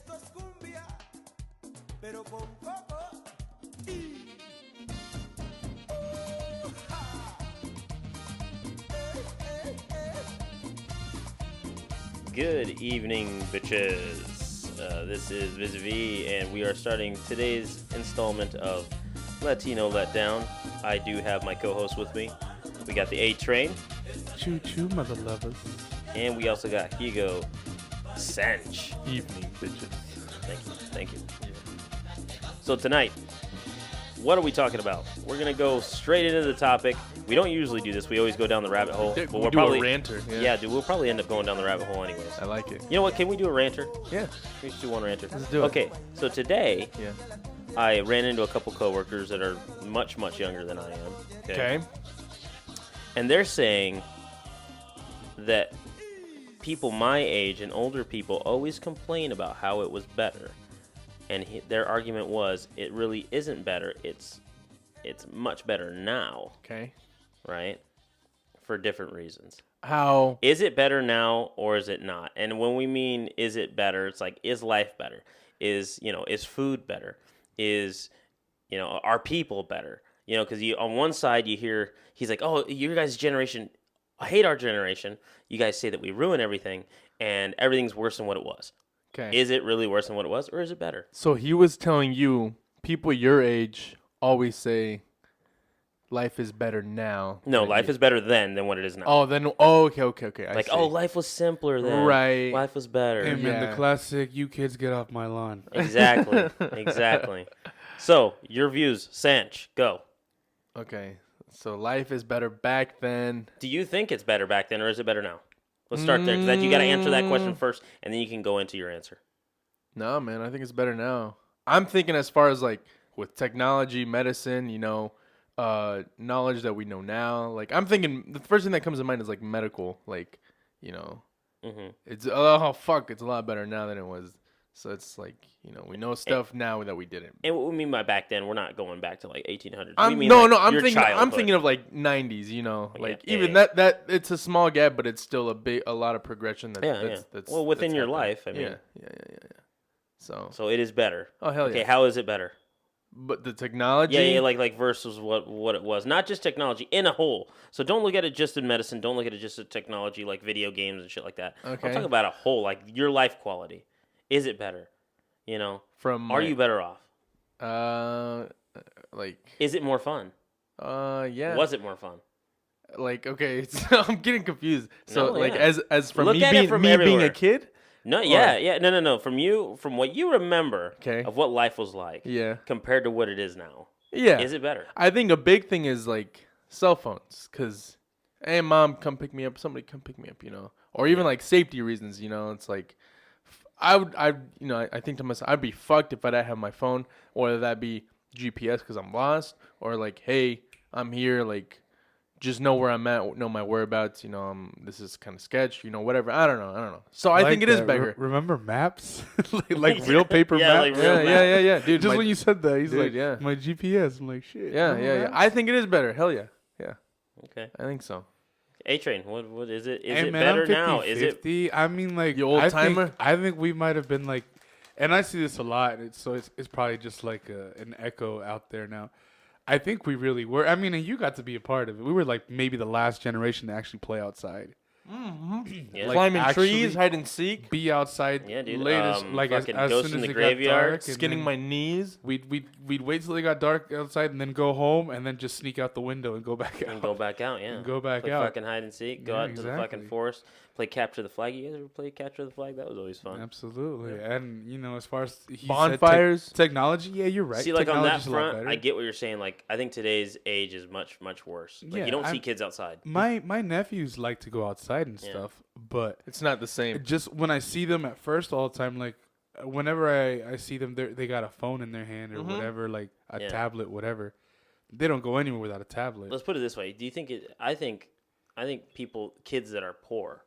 Esto es cumbia, pero con coco y... Good evening, bitches. This is Vis-a-Vis, and we are starting today's installment of Latino Letdown. I do have my co-host with me. We got the A-Train. Choo-choo, mother lovers. And we also got Hugo Sanch. Evening, bitches. Thank you. So tonight, what are we talking about? We're going to go straight into the topic. We don't usually do this. We always go down the rabbit hole. Yeah, but we'll we're do probably a ranter. Yeah, dude, we'll probably end up going down the rabbit hole anyways. I like it. You know what? Can we do a ranter? Yeah. We should do one ranter. Let's do it. Okay, so today, Yeah. I ran into a couple coworkers that are much, much younger than I am. Okay. And they're saying that people my age and older people always complain about how it was better. And their argument was, it really isn't better. It's much better now, Okay. right? For different reasons. How? Is it better now or is it not? And when we mean is it better, it's like, is life better? Is food better? Are people better? Because on one side you hear, he's like, oh, your guys' generation, I hate our generation. You guys say that we ruin everything and everything's worse than what it was. Okay. Is it really worse than what it was or is it better? So he was telling you, people your age always say, life is better now. No, life is better then than what it is now. Oh, then, okay. I see. Life was simpler then. Right. Life was better. Hey, man, Yeah. the classic, you kids get off my lawn. Exactly. So, your views, Sanch, go. Okay. So life is better back then. Do you think it's better back then, or is it better now? Let's start there, because you got to answer that question first, and then you can go into your answer. No, man, I think it's better now. I'm thinking as far as, like, with technology, medicine, knowledge that we know now. Like, I'm thinking the first thing that comes to mind is, like, medical. Like, it's, it's a lot better now than it was. So it's like, we know stuff now that we didn't. And what we mean by back then, we're not going back to, like, 1800s. I'm thinking of, like, 90s, even that it's a small gap, but it's still a lot of progression. That's well, within that's your happening. life, I mean. Yeah. So it is better. Oh, hell yeah. Okay, how is it better? But the technology? Yeah, like versus what it was. Not just technology, in a whole. So don't look at it just in medicine. Don't look at it just in technology, like video games and shit like that. Okay. I'm talking about a whole, like your life quality. Is it better? Are you better off? Is it more fun? Yeah. Was it more fun? Like, okay, so I'm getting confused. So, as from Look me at it from being a everywhere. kid? No, yeah. No. From what you remember Okay. of what life was like Yeah. compared to what it is now. Yeah. Is it better? I think a big thing is, like, cell phones. Because, hey, mom, come pick me up. Somebody come pick me up, Or even, like, safety reasons, It's like, I think to myself, I'd be fucked if I didn't have my phone, whether that be GPS because I'm lost, or like, hey, I'm here, like, just know where I'm at, know my whereabouts, this is kind of sketch, whatever. I don't know. So I think it is better. Remember maps? like real paper maps? Like real Yeah, dude. Just when you said that, he's like, yeah. my GPS. I'm like, shit. Yeah. I think it is better. Hell yeah. Okay. I think so. A-Train, what is it? Is Hey, it man, better I'm 50, now? Is it? 50. I mean, like, You old timer? I think we might have been like, and I see this a lot. It's probably just like an echo out there now. I think we really were. I mean, and you got to be a part of it. We were like maybe the last generation to actually play outside. Yeah. Like, Climbing actually trees, hide and seek, Be outside. Yeah, dude. Latest, like as fucking soon Ghost as in the it Graveyard. got dark, and skinning then my knees. We'd wait till it got dark outside and then go home and then just sneak out the window and go back out. And go back out, yeah. And go back play out. fucking hide and seek. Go Yeah, out to the fucking exactly. forest. Play capture the flag. You guys ever play capture the flag? That was always fun. Absolutely. And, as far as he Bonfires. said technology, yeah, you're right. See, like on that Technology's a lot front, better. I get what you're saying. Like, I think today's age is much, much worse. Like, Yeah, you don't see kids outside. My nephews like to go outside and Yeah. stuff, but It's not the same. just when I see them at first all the time, like whenever I see them, they got a phone in their hand or whatever, like a Yeah. tablet, whatever. They don't go anywhere without a tablet. Let's put it this way. Do you think it? I think kids that are poor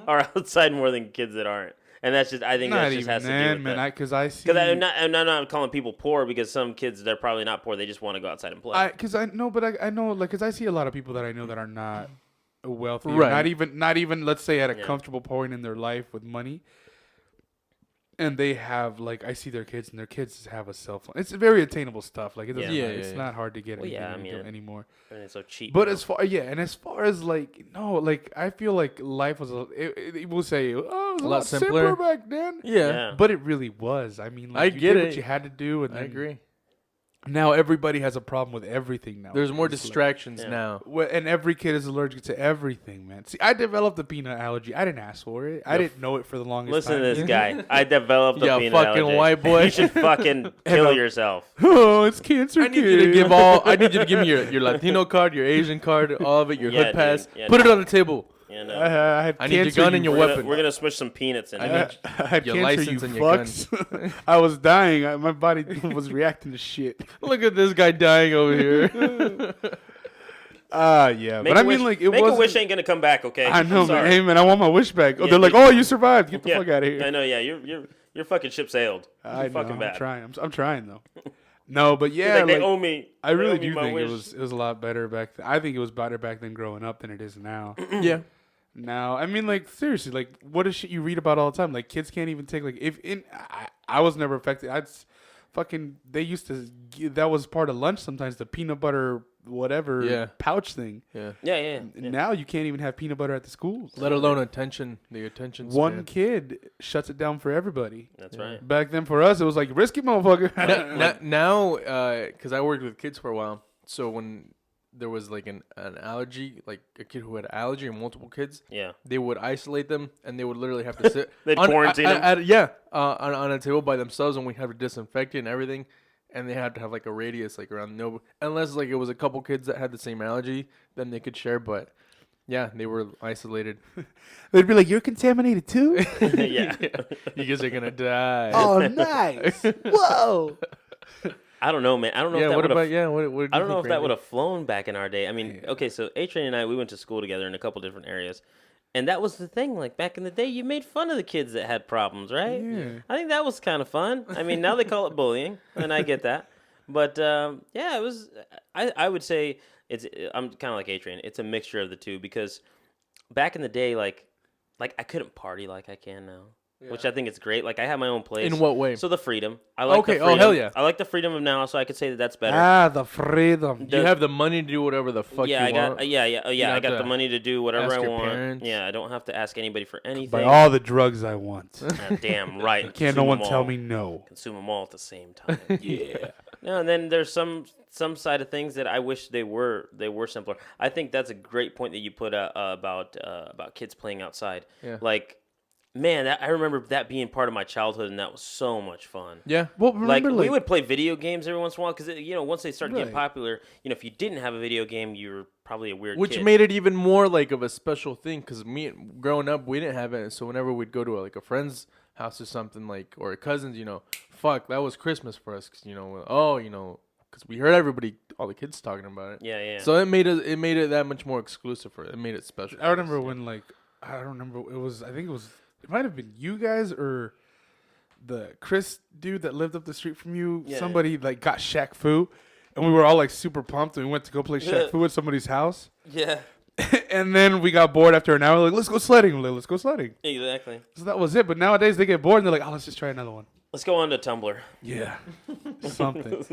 are outside more than kids that aren't. And that's just, I think Not that just even has to do then, with man. that. Because I see. Because I'm not calling people poor because some kids, they're probably not poor. They just want to go outside and play. Because I know, but I know, like, because I see a lot of people that I know that are not wealthy, Right. not even, let's say, at a Yeah. comfortable point in their life with money. and they have I see their kids, and their kids have a cell phone. It's very attainable stuff. It doesn't Yeah. matter. It's not hard to get anymore. And it's so cheap. But now. as far as I feel like life was it will say it was a lot simpler back then. Yeah. But it really was. I mean, I you get did it. what you had to do, and I agree. Now everybody has a problem with everything now. There's more It's distractions now. and every kid is allergic to everything, man. See, I developed a peanut allergy. I didn't ask for it. I didn't know it for the longest Listen time. to this guy. I developed a peanut fucking allergy. white boy. You should fucking kill yourself. Oh, it's cancer. I need you to give I need you to give me your Latino card, your Asian card, all of it, your hood pass. Yeah, Put it on the table. You know, I need your gun and your weapon. we're gonna smush some peanuts in I it. had Your cancer, license you and your fucks. I was dying. My body was reacting to shit. Look at this guy dying over here. Yeah. But I mean, it Make was. a wish ain't gonna come back, okay? I know, I'm sorry. man. Hey, man, I want my wish back. Oh, Yeah, they're like, you- oh, you survived. Get the fuck out of here. I know, yeah. Your fucking ship sailed. I You're know, fucking bad. I'm trying. I'm trying though. No, but He's yeah, like, they owe me. I They really owe me do my think wish. it was a lot better back then. I think it was better back then growing up than it is now. Yeah. Now, I mean, seriously, what is shit you read about all the time? Kids can't even take I was never affected. They used to that was part of lunch sometimes, the peanut butter whatever pouch thing. Yeah. Now you can't even have peanut butter at the schools. Let alone attention. The attention span. One kid shuts it down for everybody. That's right. Back then for us, it was like risk it, motherfucker. Now, because I worked with kids for a while, so when there was an allergy, a kid who had allergy and multiple kids, they would isolate them and they would literally have to sit. They'd quarantine them? On a table by themselves, and we have to disinfect it and everything. And they had to have a radius around unless it was a couple kids that had the same allergy, then they could share. But yeah, they were isolated. They'd be like, "You're contaminated too." Yeah. You guys are gonna die. Oh, nice! Whoa. I don't know, man. I don't know if that what would about have. what I don't know if that would have flown back in our day. I mean, okay, so A-Train and I, we went to school together in a couple different areas. And that was the thing. Back in the day, you made fun of the kids that had problems, right? Yeah. I think that was kind of fun. I mean, now they call it bullying, and I get that. But, yeah, it was... I would say I'm kind of like A-Train. It's a mixture of the two because back in the day, I couldn't party like I can now. Yeah. Which I think is great. I have my own place. In what way? So the freedom. I like the freedom. Oh, hell yeah. I like the freedom of now, so I could say that that's better. The freedom. You have the money to do whatever the fuck you want. I got the money to do whatever I want. Parents. Yeah, I don't have to ask anybody for anything. Buy all the drugs I want. Damn right. Can't no one tell me no. Consume them all at the same time. Yeah. No, and then there's some side of things that I wish they were simpler. I think that's a great point that you put about kids playing outside. Yeah. Man, I remember that being part of my childhood, and that was so much fun. Yeah. Well, remember, we would play video games every once in a while because once they started getting Right. popular, if you didn't have a video game, you were probably a weird Which kid. made it even more of a special thing because growing up, we didn't have it. So whenever we'd go to a friend's house or something or a cousin's, fuck, that was Christmas for us. Cause, because we heard all the kids talking about it. Yeah. So it made it that much more exclusive for it. It made it special. I remember when I don't remember. It might have been you guys or the Chris dude that lived up the street from you. Yeah. Somebody got Shaq Fu, and we were all super pumped, and we went to go play Shaq Fu at somebody's house. Yeah. And then we got bored after an hour. Let's go sledding. Let's go sledding. Exactly. So that was it. But nowadays they get bored and they're like, let's just try another one. Let's go on to Tumblr. Yeah, something.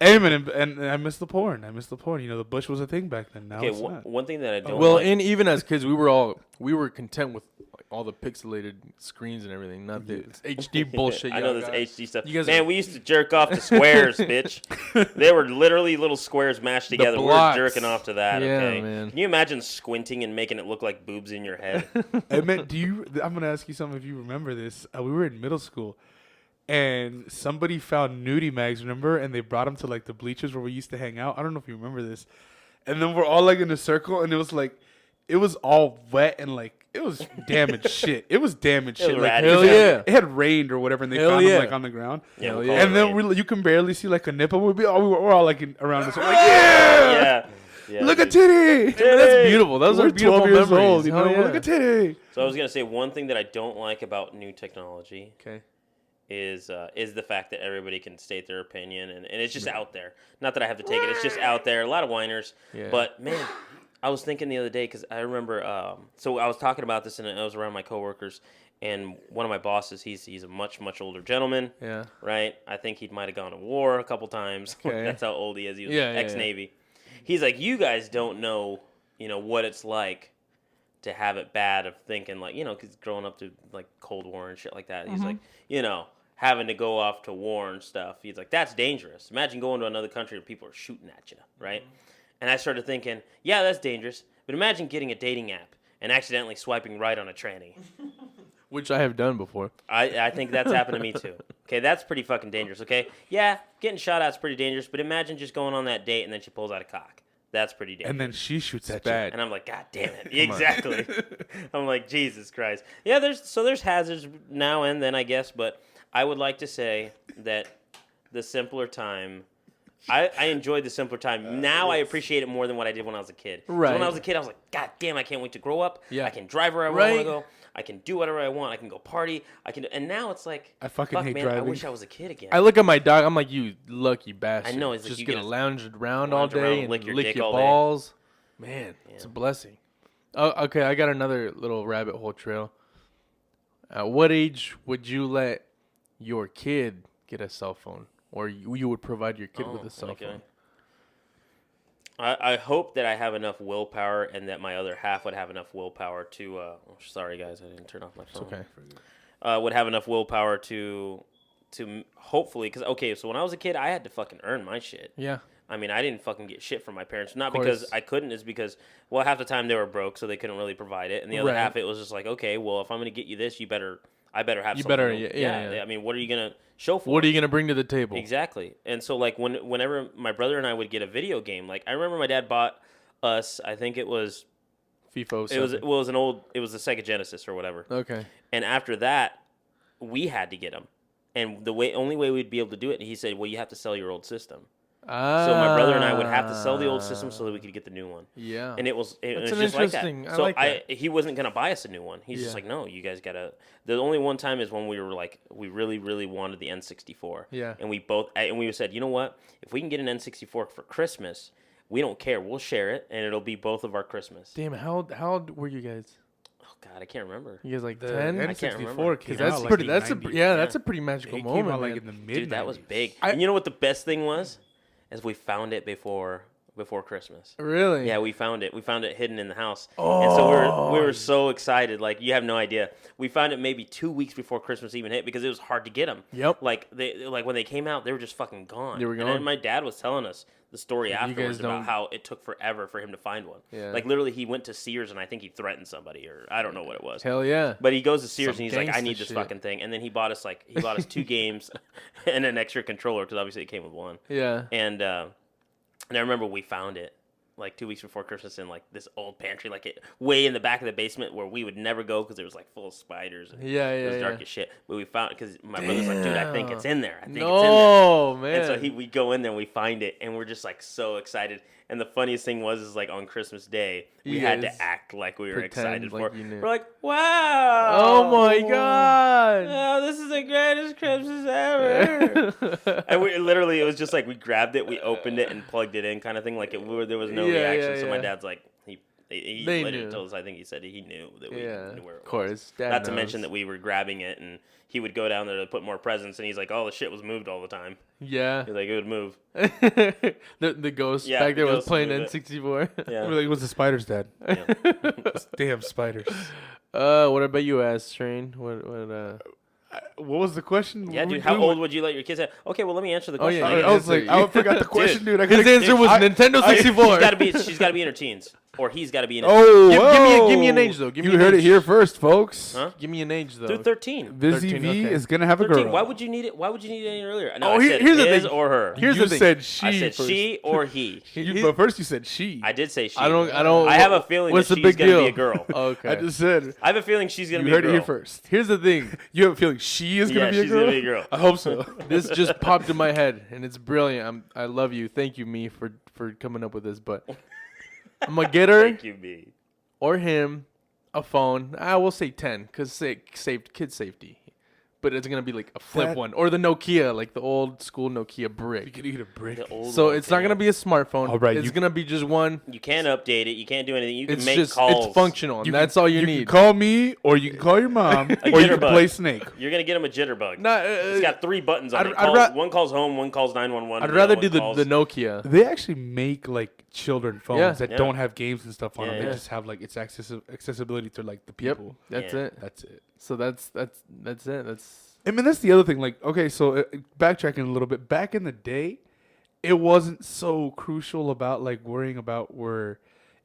Amen. And I miss the porn. The bush was a thing back then. Now Okay, it's not. one thing that I don't Well, like. and even as kids, we were content with all the pixelated screens and everything, not the HD bullshit. I know this HD stuff. You guys Man, we used to jerk off to squares, bitch. They were literally little squares mashed together. We were blocks. jerking off to that. Yeah, Okay, man. Can you imagine squinting and making it look like boobs in your head? Hey, man, I'm gonna ask you something if you remember this. We were in middle school, and somebody found nudie mags, remember? And they brought them to the bleachers where we used to hang out. I don't know if you remember this. And then we're all in a circle, and it was all wet and it was damaged shit. It was damaged shit. ratty. Hell yeah. It had rained or whatever, and they Hell found yeah. them on the ground. Yeah, Hell we'll yeah. call And it then rain. you can barely see a nipple. We're all around us. We're like, yeah, Yeah, look at dude. titty. That's beautiful. Those We're are beautiful 12 years memories. old. Hell yeah. Look at titty. So I was gonna say one thing that I don't like about new technology Okay. is the fact that everybody can state their opinion and it's just out there. Not that I have to take it; it's just out there. A lot of whiners, Yeah. but man, I was thinking the other day because I remember. So I was talking about this, and I was around my coworkers, and one of my bosses. He's a much older gentleman. Yeah. Right. I think he might have gone to war a couple times. Okay. That's how old he is. He was Yeah, yeah, ex-Navy. He's like, you guys don't know, what it's like to have it bad. Of thinking like, because growing up to like Cold War and shit like that. He's like, having to go off to war and stuff. He's like, that's dangerous. Imagine going to another country and people are shooting at you, right? And I started thinking, yeah, that's dangerous. But imagine getting a dating app and accidentally swiping right on a tranny. Which I have done before. I think that's happened to me too. Okay, that's pretty fucking dangerous, okay? Yeah, getting shot at's pretty dangerous, but imagine just going on that date and then she pulls out a cock. That's pretty dangerous. And then she shoots at you. Bad. And I'm like, God damn it. Exactly. I'm like, Jesus Christ. Yeah, there's hazards now and then, I guess, but I would like to say that the simpler time, I enjoyed the simpler time. Now I appreciate it more than what I did when I was a kid. 'Cause Right. when I was a kid, I was like, God damn, I can't wait to grow up. Yeah. I can drive wherever I Right. want to go. I can do whatever I want. I can go party. And now it's like, I fucking fuck, hate man, driving. I wish I was a kid again. I look at my dog. I'm like, you lucky bastard. I know, it's like just you gonna get to lounge around all lounge around, day and lick your lick dick your all day. balls. Man, it's a blessing. Oh, okay, I got another little rabbit hole trail. At what age would you let your kid get a cell phone, or you would provide your kid with a cell phone? I hope that I have enough willpower and that my other half would have enough willpower to. Sorry, guys, I didn't turn off my phone. It's okay. Would have enough willpower to hopefully, because so when I was a kid, I had to fucking earn my shit. Yeah. I mean, I didn't fucking get shit from my parents. Not Of because course. I couldn't, is because, well, half the time they were broke, so they couldn't really provide it. And the other Right. half, it was just like, okay, well, if I'm going to get you this, I better have You something. better- yeah. I mean, what are you going to show for What it? are you gonna bring to the table? Exactly. And so, like, whenever my brother and I would get a video game, like, I remember my dad bought us, I think it was FIFA. it was the Sega Genesis or whatever. Okay. And after that, we had to get them. And only way we'd be able to do it, he said, well, you have to sell your old system. So my brother and I would have to sell the old system so that we could get the new one. Yeah. And it was That's just like that. interesting. I So like that. he wasn't gonna buy us a new one. He's Yeah. just like, no, you guys gotta. The only one time is when we were like, we really wanted the N64. Yeah. And we said, you know what? If we can get an N64 for Christmas, we don't care. We'll share it, and it'll be both of our Christmas. Damn, how old were you guys? Oh God, I can't remember. You guys like The 10? I can't N64 remember. came That's out pretty. like That's in a 90s. that's a pretty magical It moment, came out like man. in the mid. Dude, that was big. I- And you know what the best thing was? Is we found it before Christmas. Really? Yeah, we found it. We found it hidden in the house, and so we were so excited. Like, you have no idea. We found it maybe 2 weeks before Christmas even hit because it was hard to get them. Yep. Like when they came out, they were just fucking gone. They were And gone. then my dad was telling us the story Like, you afterwards guys about don't- how it took forever for him to find one. Yeah. Like, literally, he went to Sears and I think he threatened somebody, or I don't know what it was. Hell yeah. But he goes to Sears Some and he's like, I gangsta need this shit. fucking thing. And then he bought us 2 games and an extra controller because obviously it came with one. Yeah. And I remember we found it like 2 weeks before Christmas in like this old pantry, like it way in the back of the basement where we would never go because it was like full of spiders. And Yeah, it was yeah, dark yeah. as shit. But we found it because my brother's like, dude, I think it's in there. I think it's in there. No, man. And so we go in there and we find it and we're just like so excited. And the funniest thing is like on Christmas Day, we You had guys to act like we were pretend excited like for you it. knew. We're like, wow. Oh my god. Oh, this is the greatest Christmas ever. And it was just like we grabbed it, we opened it, and plugged it in, kind of thing. Like there was no Yeah, reaction. yeah, So my yeah. dad's like, he They later knew. told us, I think he said he knew that we Yeah, knew where it of course. was. Dad Not to knows. mention that we were grabbing it, and he would go down there to put more presents, and he's like, oh, the shit was moved all the time. Yeah. He's like, it would move. the ghost Yeah, back the there was ghost playing moved N64. Yeah. We're like, it was the spiders, Dad. Yeah. Damn spiders. What about you, Ass Train? What was the question? Yeah, What were dude, we how doing? old would you let your kids have? Okay, well, let me answer the Oh, question. yeah, I was like, I forgot the question, dude. I His could've- answer was Nintendo 64. She's got to be in her teens, or he's got to be in his Oh, Give me an age, though. Give me you an heard age. it here first, folks. Huh? Give me an age, though. Through 13. Busy 13, V okay. is gonna have a 13. girl. Why would you need it? Why would you need it any earlier? No, Oh, I said here's the his thing. or her. Here's you the thing. said she. I said first. she or he. But first you said she. I did say she. I don't. I have a feeling What's that the she's big gonna deal? be a girl. Okay. I just said. I have a feeling she's gonna You be a heard girl. it here first. Here's the thing. You have a feeling she is Yeah, gonna be a she's girl. gonna be a girl. I hope so. This just popped in my head, and it's brilliant. I love you. Thank you, me, for coming up with this. But I'm gonna get her Thank you, B. or him a phone. I will say 10, cause kid safety. but it's gonna be like a flip That- one, or the Nokia, like the old school Nokia You brick. could eat a brick. The old So ones, it's not yeah. gonna be a smartphone. All right, It's you- gonna be just one. You can't update it. You can't do anything. You can It's make just calls. it's functional. And You that's can- all you You need. can call me, or you can call your mom, or you can jitterbug. play Snake. You're gonna get him a jitterbug. Nah, It's got 3 buttons on I'd- it. I'd Call- ra- one calls home, one calls 911. I'd the rather other do one the calls- Nokia. They actually make like children phones Yeah. that Yeah. don't have games and stuff on Yeah, them. They yeah. just have like its accessibility to like the Yep, people. that's Yeah. it. That's it. So that's it. That's I mean, that's the other thing. Like, okay, so backtracking a little bit, back in the day, it wasn't so crucial about like worrying about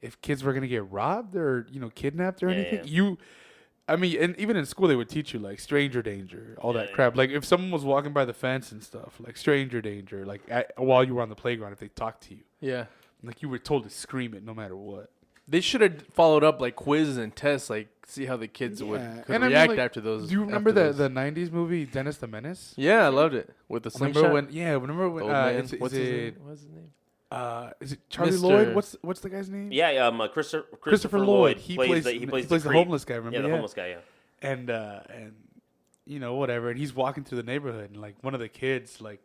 if kids were gonna get robbed or kidnapped or Yeah, anything. yeah. I mean, and even in school they would teach you like stranger danger, all that Yeah, crap. Like if someone was walking by the fence and stuff, like stranger danger, like while you were on the playground, if they talked to you, yeah. like you were told to scream it no matter what. They should have followed up like quizzes and tests, like see how the kids Yeah. would could And I mean, react like, after those. Do you remember after the those. '90s movie Dennis the Menace? Yeah, I loved it with the slingshot. Remember when? The old man. Is What's it his name? What's his name? Is it Charlie Mr. Lloyd? What's the guy's name? Yeah, Christopher Lloyd. He plays the the creep. homeless guy. Remember? Yeah, the homeless guy. Yeah. And whatever. And he's walking through the neighborhood, and like one of the kids like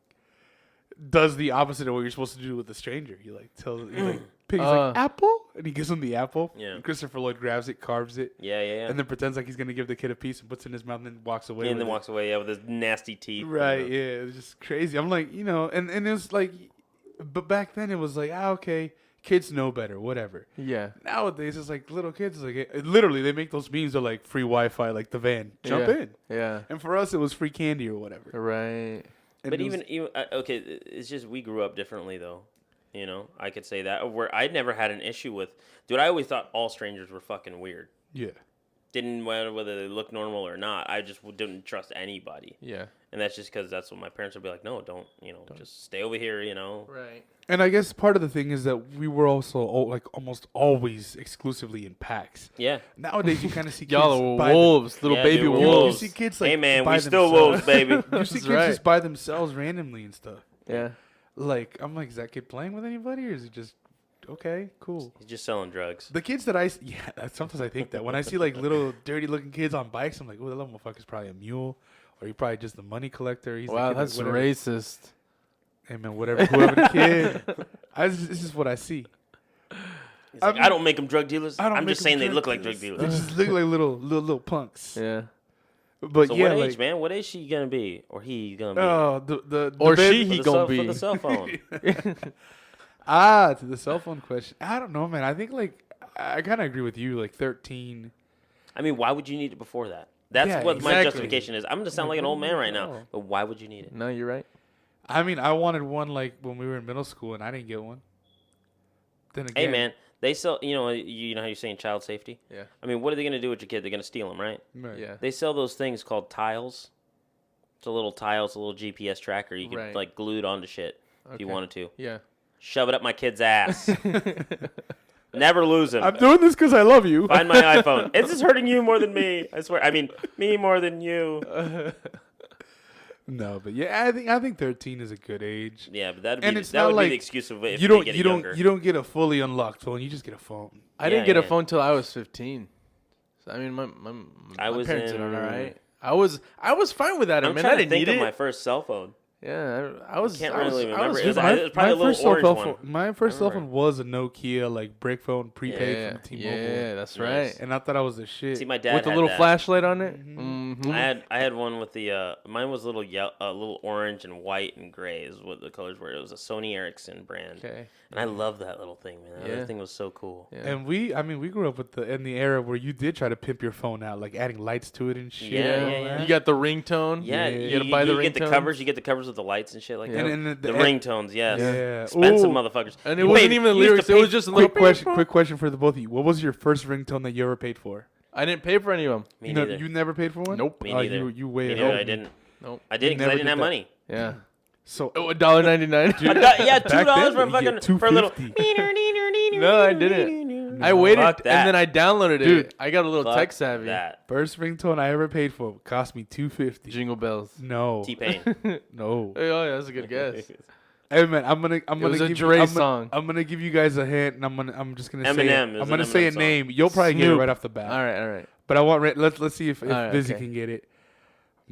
does the opposite of what you're supposed to do with a stranger. He like tells he's like pig's like apple, and he gives him the apple. Yeah. And Christopher Lloyd grabs it, carves it, Yeah, yeah, yeah. and then pretends like he's gonna give the kid a piece and puts it in his mouth, and then walks away. and with then it. walks away. Yeah, with his nasty teeth. Right, yeah, it was just crazy. I'm like, and it was like, but back then it was like, okay, kids know better, whatever. Yeah. Nowadays it's like little kids, like literally they make those memes of like free Wi-Fi, like the van, jump Yeah. in. Yeah. And for us it was free candy or whatever. Right. And But it was- even okay, it's just we grew up differently though. I could say that where I never had an issue with. Dude, I always thought all strangers were fucking weird. yeah, Didn't matter whether they look normal or not. I just didn't trust anybody, Yeah. and that's just because that's what my parents would be like. No, don't. Just stay over here. Right. and I guess part of the thing is that we were also like almost always exclusively in packs. Yeah. Nowadays you kind of see kids Y'all are by wolves, little Yeah, baby dude, we're You wolves. see kids like Hey man, by we still themselves. wolves, baby. You see That's kids right. just by themselves randomly and stuff. Yeah. Like I'm like, is that kid playing with anybody or is he just okay, cool? He's just selling drugs. The kids that sometimes I think that when I see like little dirty looking kids on bikes, I'm like, oh, that little motherfucker's probably a mule, or he probably just the money collector. He's the Wow, kid that that's whatever. racist. Hey man, whoever the kid. This is what I see. He's like, mean, I don't make them drug dealers. I don't I'm make just 'em saying they drug look like drug They dealers. just look like little punks. Yeah. But So yeah, what like age, man? What age she gonna be, or he gonna be? oh, the Or bed- she, For he the gonna cell- be. for the cell phone. to the cell phone question. I don't know, man. I think like I kind of agree with you. Like 13. I mean, why would you need it before that? That's Yeah, what my exactly. justification is. I'm gonna sound like an old man right now, Oh. but why would you need it? No, you're right. I mean, I wanted one like when we were in middle school, and I didn't get one. Then again, Hey man, they sell. You know how you're saying child safety. Yeah. I mean, what are they gonna do with your kid? They're gonna steal them, right? Right. Yeah. They sell those things called tiles. It's a little tile. It's a little GPS tracker. You can Right. like glue it onto shit if you Okay. wanted to. Yeah. Shove it up my kid's ass. Never lose him. I'm doing this because I love you. Find my iPhone. This is hurting you more than me. I swear. I mean, me more than you. No, but yeah, I think 13 is a good age. Yeah, but that'd And be it's that not would like be the excuse of if you they don't get you it don't younger. you don't get a fully unlocked phone. You just get a phone. I didn't get Yeah, a phone till I was 15. So, I mean, my I was parents did in- all right. I was fine with that. I'm man. trying I to didn't think need of it. my first cell phone. Yeah, I was. Can't I was, really I remember. was It was- 15. it was probably a little orange one. My first cell remember. phone was a Nokia like brick phone prepaid yeah, from T-Mobile. yeah, that's Nice. right. And I thought I was the shit. See, my dad With the had little that. flashlight on it. Mhm. Mm-hmm. I had one with the mine was a little orange and white and gray is what the colors were. It was a Sony Ericsson brand, Okay. and I love that little thing, man. That Yeah. little thing was so cool. Yeah. And we grew up with in the era where you did try to pimp your phone out, like adding lights to it and shit. Yeah, and all yeah, yeah. that. You got the ringtone. Yeah, You gotta buy the get the ringtones. covers. You get the covers with the lights and shit like Yeah. that. And The ringtones, yes. Yeah. Expensive Ooh. motherfuckers. And it You wasn't paid- even the you used lyrics. to It pay- was just a little. Quick question for the both of you. What was your first ringtone that you ever paid for? I didn't pay for any of them. Me No, neither. you never paid for one? Nope. Me Oh, neither. you way Me ahead neither. of I me. didn't. Nope. I didn't because never I didn't did have that. money. Yeah. So $1.99. Yeah, $2 then, for a you fucking get for a little. $2.50. No, I didn't. I waited Fuck that. and then I downloaded Dude, it. I got a little Fuck tech savvy. that. first ringtone I ever paid for cost me $2.50. Jingle bells. No, T-Pain. no. Oh yeah, that's a good guess. Hey man, I'm gonna was a give Dre you, song. I'm gonna give you guys a hint, and I'm just gonna say Eminem. it. It was I'm gonna an say a Eminem song. name. You'll probably get it Snoop. right off the bat. All right. But I want let's see if All right, Busy okay. can get it.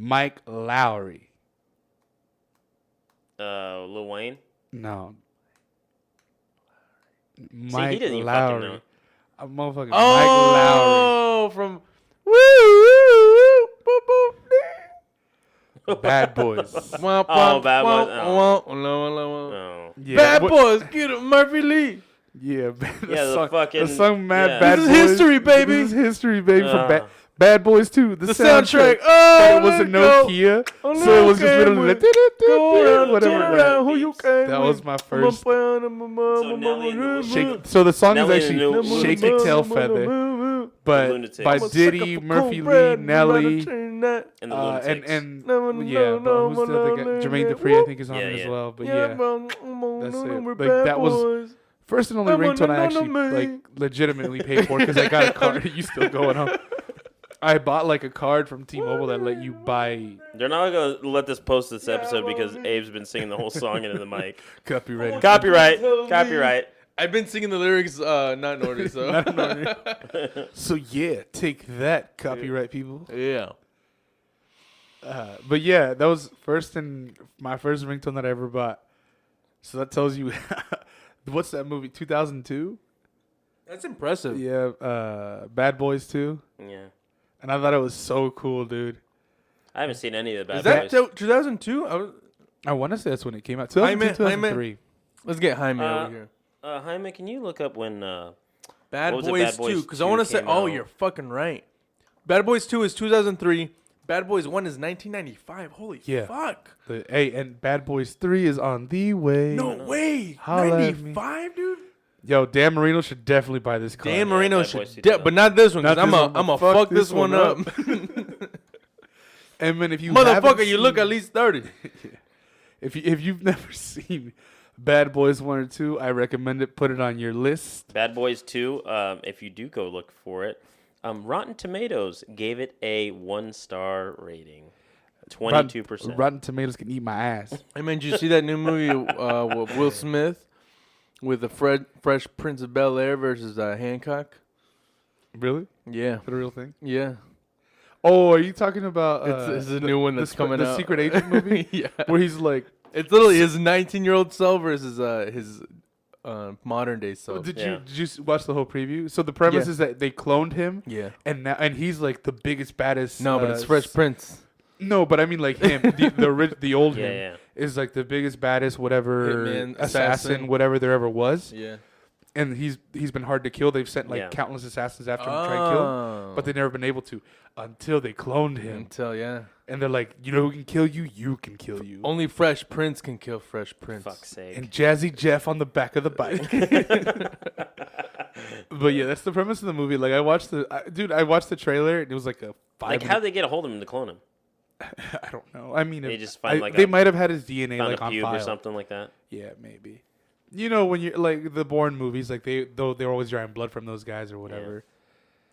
Mike Lowry. Lil Wayne. No. See, Mike he didn't even fucking know. Lowry. A motherfucking Mike Lowry. Oh, from woo, woo, woo, boop, boop. Bad Boys. Oh, Bad Boys. Oh. Yeah, Bad what- Boys, get him, Murphy Lee. Yeah, the song Mad yeah. Bad This Boys. is history, baby. This is history, baby. From Bad Boys 2. The soundtrack. But Oh, it was a Nokia, Oh, so it was just okay, little Go around, whatever. turn around, who you came That with? was my first. Nelly and the Shake, so the song Nelly is and the actually Shake Your Tail Feather, but Lunatics. by I'm a Diddy, Murphy Lee, Nelly, And the Lunatics. and yeah, but who's the other guy? Jermaine Dupri, I think, is on it as well. But yeah, that's it. Like that was first and only ringtone I actually like legitimately paid for because I got a card. You still going on? I bought like a card from T-Mobile that let you buy They're not going to let this post this episode because Abe's been singing the whole song into the mic. copyrighted. Copyright. I've been singing the lyrics not in order, so. Not in order. So yeah, take that, copyright people. Yeah. But yeah, that was my first ringtone that I ever bought. So that tells you, what's that movie? 2002. That's impressive. Yeah, Bad Boys 2. Yeah. And I thought it was so cool, dude. I haven't seen any of the Is Bad that Boys. 2002? I want to say that's when it came out. 2002, 2003. Let's get Jaime over here. Jaime, can you look up when Bad what was it, Boys Bad Boys 2, because I 2 want to say, came oh, out? you're fucking right. Bad Boys 2 is 2003. Bad Boys 1 is 1995. Holy Yeah. fuck. Hey, and Bad Boys 3 is on the way. No way. Holla at me. 95, dude? Yo, Dan Marino should definitely buy this car. Dan Marino Bad Boys should, 2 but not this one, Not because this one, I'm but going to fuck this one up. And then if you haven't Motherfucker, you look seen- at least 30. if you've never seen Bad Boys 1 or 2, I recommend it. Put it on your list. Bad Boys 2, if you do go look for it, Rotten Tomatoes gave it a 1-star rating. 22%. Rotten Tomatoes can eat my ass. Hey, man, did you see that new movie with Will Smith with the Fresh Prince of Bel-Air versus Hancock? Really? Yeah. Is that a real thing? Yeah. Oh, are you talking about It's a new one that's coming the out. Secret Agent movie? Yeah. Where he's like, It's literally his 19-year-old self versus his modern day self. did Yeah. you watch the whole preview? So the premise Yeah. is that they cloned him, Yeah. and he's like the biggest, baddest. No, but it's Fresh Prince. No, but I mean like him, the old Yeah, him yeah. is like the biggest, baddest, whatever Hitman, assassin, assassin. whatever there ever was, Yeah. and he's been hard to kill. They've sent like Yeah. countless assassins after him to try and kill him, but they've never been able to until they cloned him. Until, yeah. And they're like, you know who can kill you? You can kill you. Only Fresh Prince can kill Fresh Prince. Fuck's sake. And Jazzy Jeff on the back of the bike. But yeah, that's the premise of the movie. Like I watched the trailer and it was like a 5 Like, how'd they get a hold of him to clone him? I don't know. I mean, They just find like they a- might have had his DNA Found like a on pube file or something like that? Yeah, maybe. You know, when you're like the Bourne movies, like they're always drawing blood from those guys or whatever.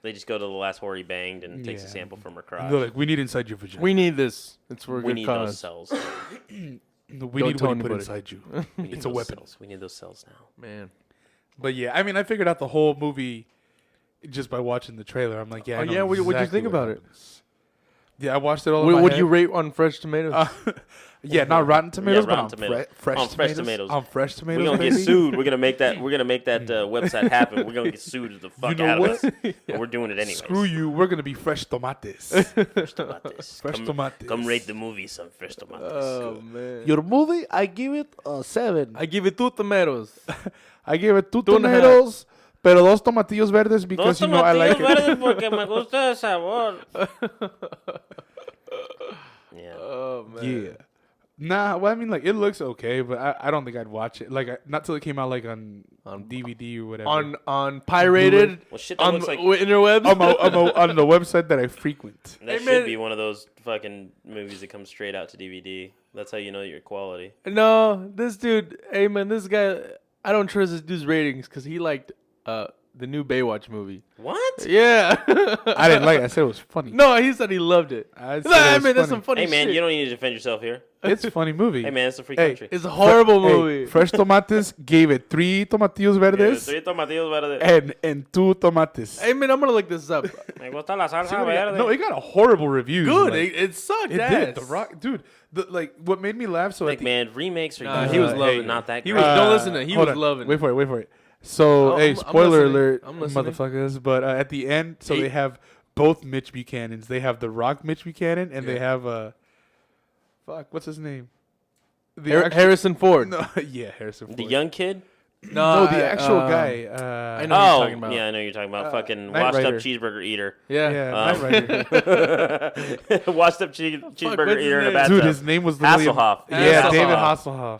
They just go to the last whore he banged and takes a Yeah. sample from her And crotch. they're like, we need inside your vagina. We need this. It's for a We good need cause. those cells. We Don't need tell what you put anybody. inside you. We need It's a those weapon. cells. We need those cells now. Man. But yeah, I mean, I figured out the whole movie just by watching the trailer. I'm like, yeah. Oh, I know yeah? What'd you exactly think what about it? happens. Yeah, I watched it all. in my What'd you head. rate on Fresh Tomatoes? Yeah, not Rotten Tomatoes, Rotten but Tomatoes. Fresh On Fresh tomatoes. Tomatoes. On Fresh We're Tomatoes, gonna baby. get sued. We're gonna make that website happen. We're gonna get sued the fuck know out what? of us. But we're doing it anyways. Screw you. We're gonna be Fresh Tomates. Fresh tomatoes. Fresh come, tomates. Come rate the movie some fresh tomatoes. man. Your movie, I give it a 7. I give it 2 tomatoes. I give it 2 2.5. tomatoes, pero 2 tomatillos verdes because you know I like it. verdes porque me gusta el sabor. Yeah. Oh, man. Yeah. Nah, well, I mean, like, it looks okay, but I don't think I'd watch it. Like, not till it came out, like, on DVD or whatever. On pirated Well, shit, that on looks like interwebs. on the website that I frequent. that Hey, should man. be one of those fucking movies that comes straight out to DVD. That's how you know your quality. No, this dude, hey man, this guy, I don't trust this dude's ratings because he liked the new Baywatch movie. What? Yeah. I didn't like it. I said it was funny. No, he said he loved it. I said I it was mean, that's funny. some funny Hey man, shit. you don't need to defend yourself here. It's a funny movie. Hey man, it's a free Hey, country. It's a horrible Hey, movie. Fresh Tomates gave it 3 tomatillos verdes Three tomatillos verdes. and 2 tomates. Hey man, I'm gonna look this up. Me gusta la salsa See what it got- verde. no, it got a horrible review. Good. Like, It sucked. it ass. did. The Rock, dude. What made me laugh? So Like man, remakes are Nah, good. he was Hey, loving it. not that He great. was- don't listen to it. He hold was on. loving Wait for it. So, Oh, hey, I'm spoiler listening. alert, I'm listening. motherfuckers. But at the end, so they have both Mitch Buchanans. They have the Rock Mitch Buchanan, and they have what's his name? Harrison Ford. No, yeah, Harrison Ford. The young kid? No, the actual guy. I know. Oh, what you're talking about. yeah, I know you're talking about. Fucking Knight washed up Rider. cheeseburger eater. Yeah. Yeah, Um, Knight Rider. Washed up cheeseburger what's his eater in a name? bathtub. Dude, his name was literally Hasselhoff. Yeah, Hasselhoff. David Hasselhoff.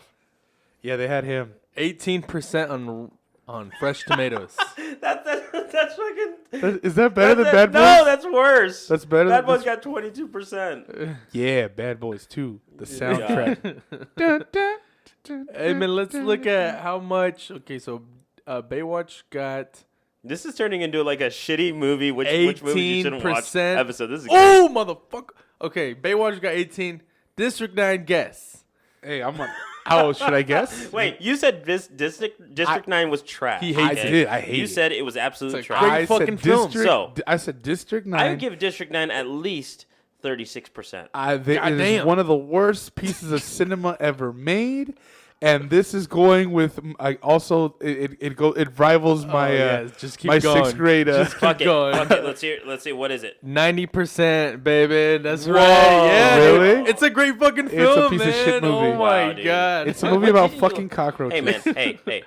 Yeah, they had him. 18% on fresh tomatoes. That's fucking. Is that better than Bad Boys? No, that's worse. That's better Bad than Boys got 22%. Yeah, Bad Boys 2. The soundtrack. Dun, dun, dun, Hey man, let's dun, look dun. at how much. Okay, so Baywatch got This is turning into like a shitty movie. Which movie you shouldn't watch 18%. episode. This is great. Oh motherfucker. Okay, Baywatch got 18. District 9 guess. Hey, I'm on. How should I guess? Wait, you said this District 9 was trash. He hates I it. did. I hate You it. said it was absolute It's a trash. great I fucking said film. District, So- I said District 9. I would give District 9 at least 36%. It is Goddamn. one of the worst pieces of cinema ever made, and this is going with. I also it rivals my yeah, just keep my going. 6th grade. Fuck it. going. Fuck it. Let's see. What is it? 90%, baby. That's Whoa. right. Yeah. Really? It's a great fucking It's a film, piece of man. shit movie. Oh my Wow, dude. god. It's a movie about fucking cockroaches. Hey man, hey.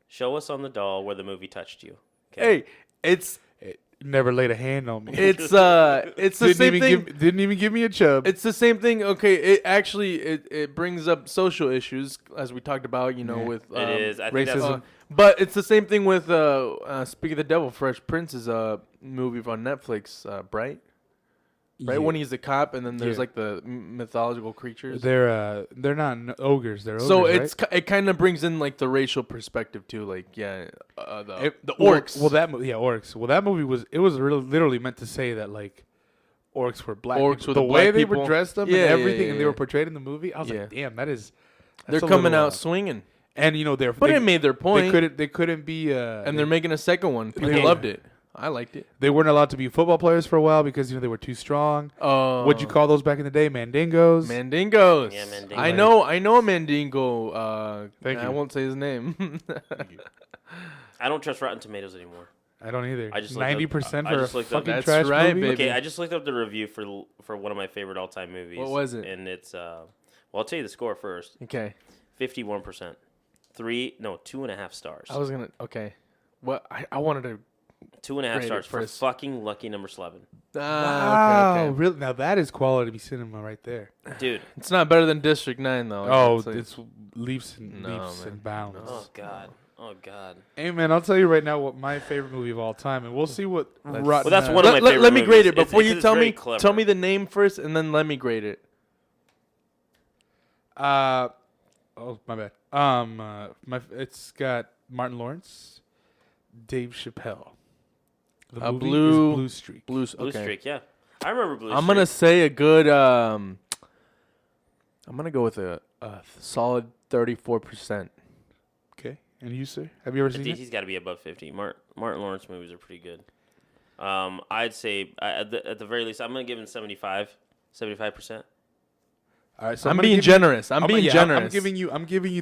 Show us on the doll where the movie touched you. Hey, it's It never laid a hand on me. it's the same thing. Didn't even give me a chub. It's the same thing. Okay, it actually it brings up social issues as we talked about, with It is. I think that's racism. but it's the same thing with Speak of the Devil, Fresh Prince's movie on Netflix, Bright. Right, when he's a cop, and then there's Yeah. like the mythological creatures. They're not ogres. They're ogres. So right? it kind of brings in like the racial perspective too, like the The orcs. Well, that orcs. Well, that movie was really literally meant to say that like orcs were black. Orcs people. were The the way black they people. were dressed up Yeah, and yeah, everything, yeah, and they yeah. were portrayed in the movie. I was Yeah. like, damn, that's they're a coming little, out swinging, and they're but it made their point. They couldn't be and they're making a second one. People they- loved it. I liked it. they weren't allowed to be football players for a while because they were too strong. Oh, What'd you call those back in the day? Mandingos. Mandingos? Yeah, Mandingo. I know a Mandingo. Thank I you. won't say his name. I don't trust Rotten Tomatoes anymore. I don't either. I just looked up- 90% I for a just looked up- fucking That's trash right, movie. baby. Okay, I just looked up the review for one of my favorite all time movies. What was it? And it's well, I'll tell you the score first. Okay, 51%. 2.5 stars. I was gonna. Okay, what I wanted to. 2.5 Rate it stars for first. fucking Lucky Number 11. Wow, Okay, okay. really? Now that is quality cinema right there. Dude. It's not better than District 9 though. Oh, It's it's leaps and No, leaps man. and bounds. Oh god. Oh god. Hey man, I'll tell you right now what my favorite movie of all time, and we'll see what rotten. Well, that's one of my let favorite me grade it movies. before It's you tell very me. clever. Tell me the name first, and then let me grade it. Oh my bad. It's got Martin Lawrence, Dave Chappelle. The movie is Blue- Blue Streak. Blues. Blue Okay. Streak, yeah. I remember Blue I'm Streak. gonna say a good. I'm gonna go with a solid 34%. Okay, and you sir, have you ever seen it? He's got to be above 50. Martin Lawrence movies are pretty good. I'd say at the very least, I'm gonna give him 75%. All right, so I'm gonna being give you- generous. I'm being generous. I'm giving you the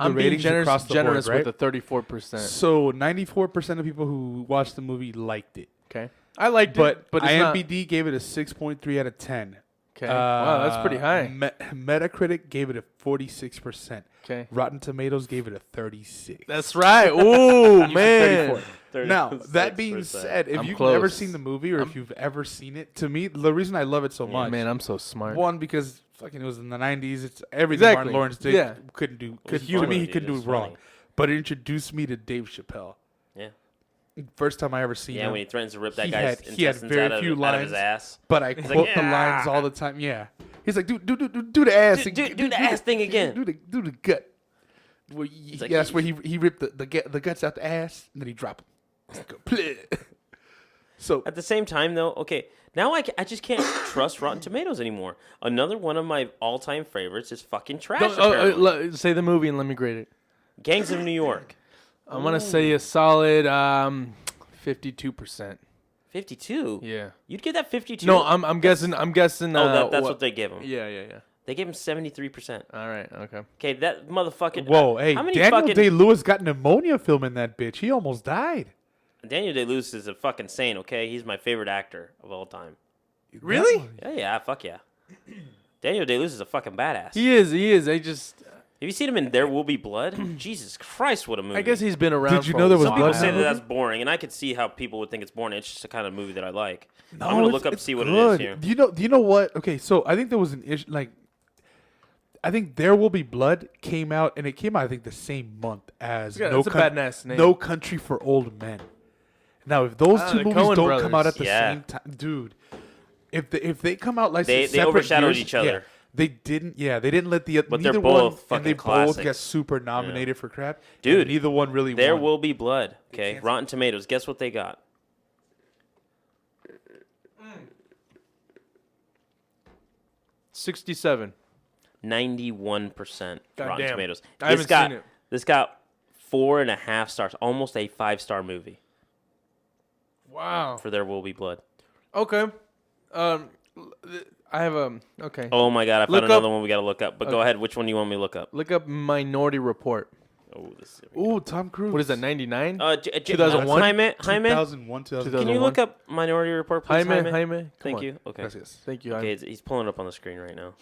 I'm being ratings across the generous board, right? with the 34%. So 94% of people who watched the movie liked it, Okay, I liked but it, but it's not. IMDb gave it a 6.3 out of 10. Okay, wow, that's pretty high. Metacritic gave it a 46%. Okay, Rotten Tomatoes gave it a 36. that's right. Ooh man, 34. Now, that 36%. being said, if I'm you've close. never seen the movie or if you've ever seen it, to me, the reason I love it so much, man, I'm so smart. one, because fucking it was in the 90s. It's everything Exactly. Martin Lawrence did Yeah. couldn't do. was To me, funny, he dude. couldn't It do was it wrong. funny. But it introduced me to Dave Chappelle. Yeah. First time I ever seen Yeah, him. when he threatens to rip that he guy's had intestines very out of few out of lines. his ass. But I He's quote like, the lines all the time. Yeah. He's like, do the ass. Do the ass thing again. Do the gut. Where like, that's where he ripped the guts out the ass and then he dropped him. So At the same time, though, okay, now I just can't trust Rotten Tomatoes anymore. Another one of my all-time favorites is fucking trash. apparently. Say the movie and let me grade it. Gangs of New York. I'm gonna say a solid 52%. 52. Yeah. You'd give that 52. No, I'm guessing. I'm guessing. that's what they gave him. Yeah. They gave him 73%. All right. Okay. Okay, that motherfucking. whoa, hey, how many Daniel fucking Day-Lewis got pneumonia filming that bitch. He almost died. Daniel Day-Lewis is a fucking saint. Okay, he's my favorite actor of all time. Really? Yeah, fuck yeah. Daniel Day-Lewis is a fucking badass. He is. I just. Have you seen him in There Will Be Blood? Jesus Christ, what a movie! I guess he's been around. Did you for know a there was Some while. people blood say in that that that's boring, and I could see how people would think it's boring. It's just the kind of movie that I like. No, I'm gonna it's- look up it's see what good. it is here. Do you know what? Okay, so I think there was an issue. Like, I think There Will Be Blood came out, and it came out I think the same month as Yeah, No, that's a badass name. No Country for Old Men. Now, if those two the movies Coen don't come out at brothers. the Yeah. same time, dude, if they come out like They separate overshadowed years, each other. yeah, they didn't. Yeah, they didn't let the But they're neither both one, and they fucking both classics. get super nominated for crap. Dude, and neither one really. There won. Will Be Blood. Okay, Rotten Tomatoes. Guess what they got? 67. 91% God Rotten damn. Tomatoes. I haven't seen it. This got 4.5 stars, almost a 5-star movie Wow. for There Will Be Blood. Okay. I have a. Okay. Oh my god, I Look found another up- one we gotta look up. But go ahead, which one do you want me to look up? Look up Minority Report. Oh, this is Ooh, Tom Cruise. What is that? 99. 2001. Jaime, 2001, 2000. can you look up Minority Report, please? Jaime. Thank Come you. on. Okay. Gracias. Thank you. Okay, he's pulling it up on the screen right now.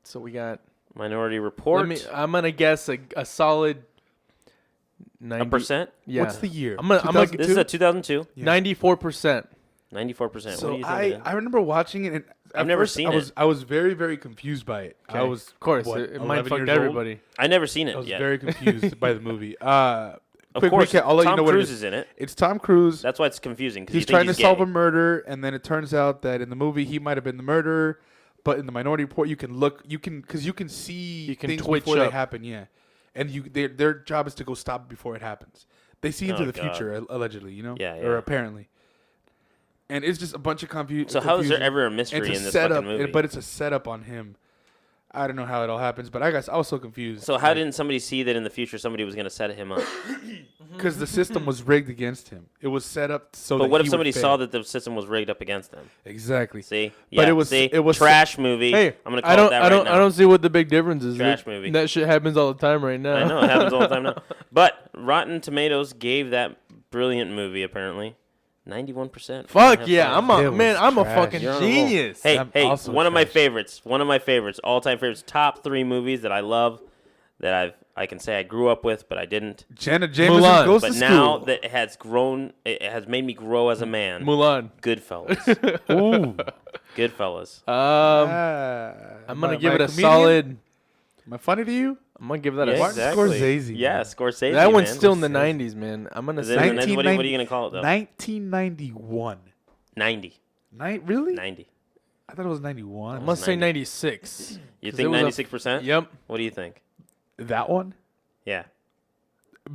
So we got. Minority Report. I'm gonna guess a solid. 90, a percent. Yeah. What's the year? I'm gonna This is a 2002. 94%. 94%. What do So you think? I remember watching it, and at I've never first seen I was it. I was very very confused by it. I Okay. was Of course, what, it 11 mind fucked years old? everybody. I never seen it I was yet. very confused by the movie. Of Quick course, recap, I'll let Tom you know what Cruise it is in it. It's Tom Cruise. That's why it's confusing. He's trying to solve a murder, and then it turns out that in the movie he might have been the murderer, but in the Minority Report you can see You can things twitch before they up. happen. Yeah, and their job is to go stop it before it happens. They see into Oh, the God. future allegedly, Yeah, or yeah. apparently. And it's just a bunch of confusion. So how is there ever a mystery It's in a this setup, fucking movie? but it's a setup on him. I don't know how it all happens, but I was so confused. So how didn't somebody see that in the future somebody was going to set him up? Because the system was rigged against him. It was set up so. But that what if he would somebody fail. saw that the system was rigged up against them? Exactly. See, But yeah, it was- see? it was- trash movie. Hey, I'm gonna call I don't. it that I don't. right now. I don't see what the big difference is. Trash movie. That shit happens all the time right now. I know it happens all the time now. But Rotten Tomatoes gave that brilliant movie apparently 91%. Fuck yeah! I'm It a was man. I'm a trash. fucking You're on a roll. genius. Hey, I'm hey, also one of my trash. favorites. One of my favorites, all-time favorites, top 3 movies that I love, that I can say I grew up with, but I didn't. Jenna Jameson Mulan. goes But to now school. that it has grown, it has made me grow as a man. Mulan. Goodfellas. Ooh. Goodfellas. I'm gonna give My it a comedian? solid. Am I funny to you? I'm gonna give that Yeah, a. Martin exactly. Scorsese, Yeah, man. Scorsese. That one's man. still in the '90s, man. I'm gonna Is it say. in the 90s? What are you gonna call it though? 1991. 90. Really? 90. I thought it was 91. I'm gonna say 90. 96. You 'Cause think it was a- 96%? Yep. What do you think? That one? Yeah.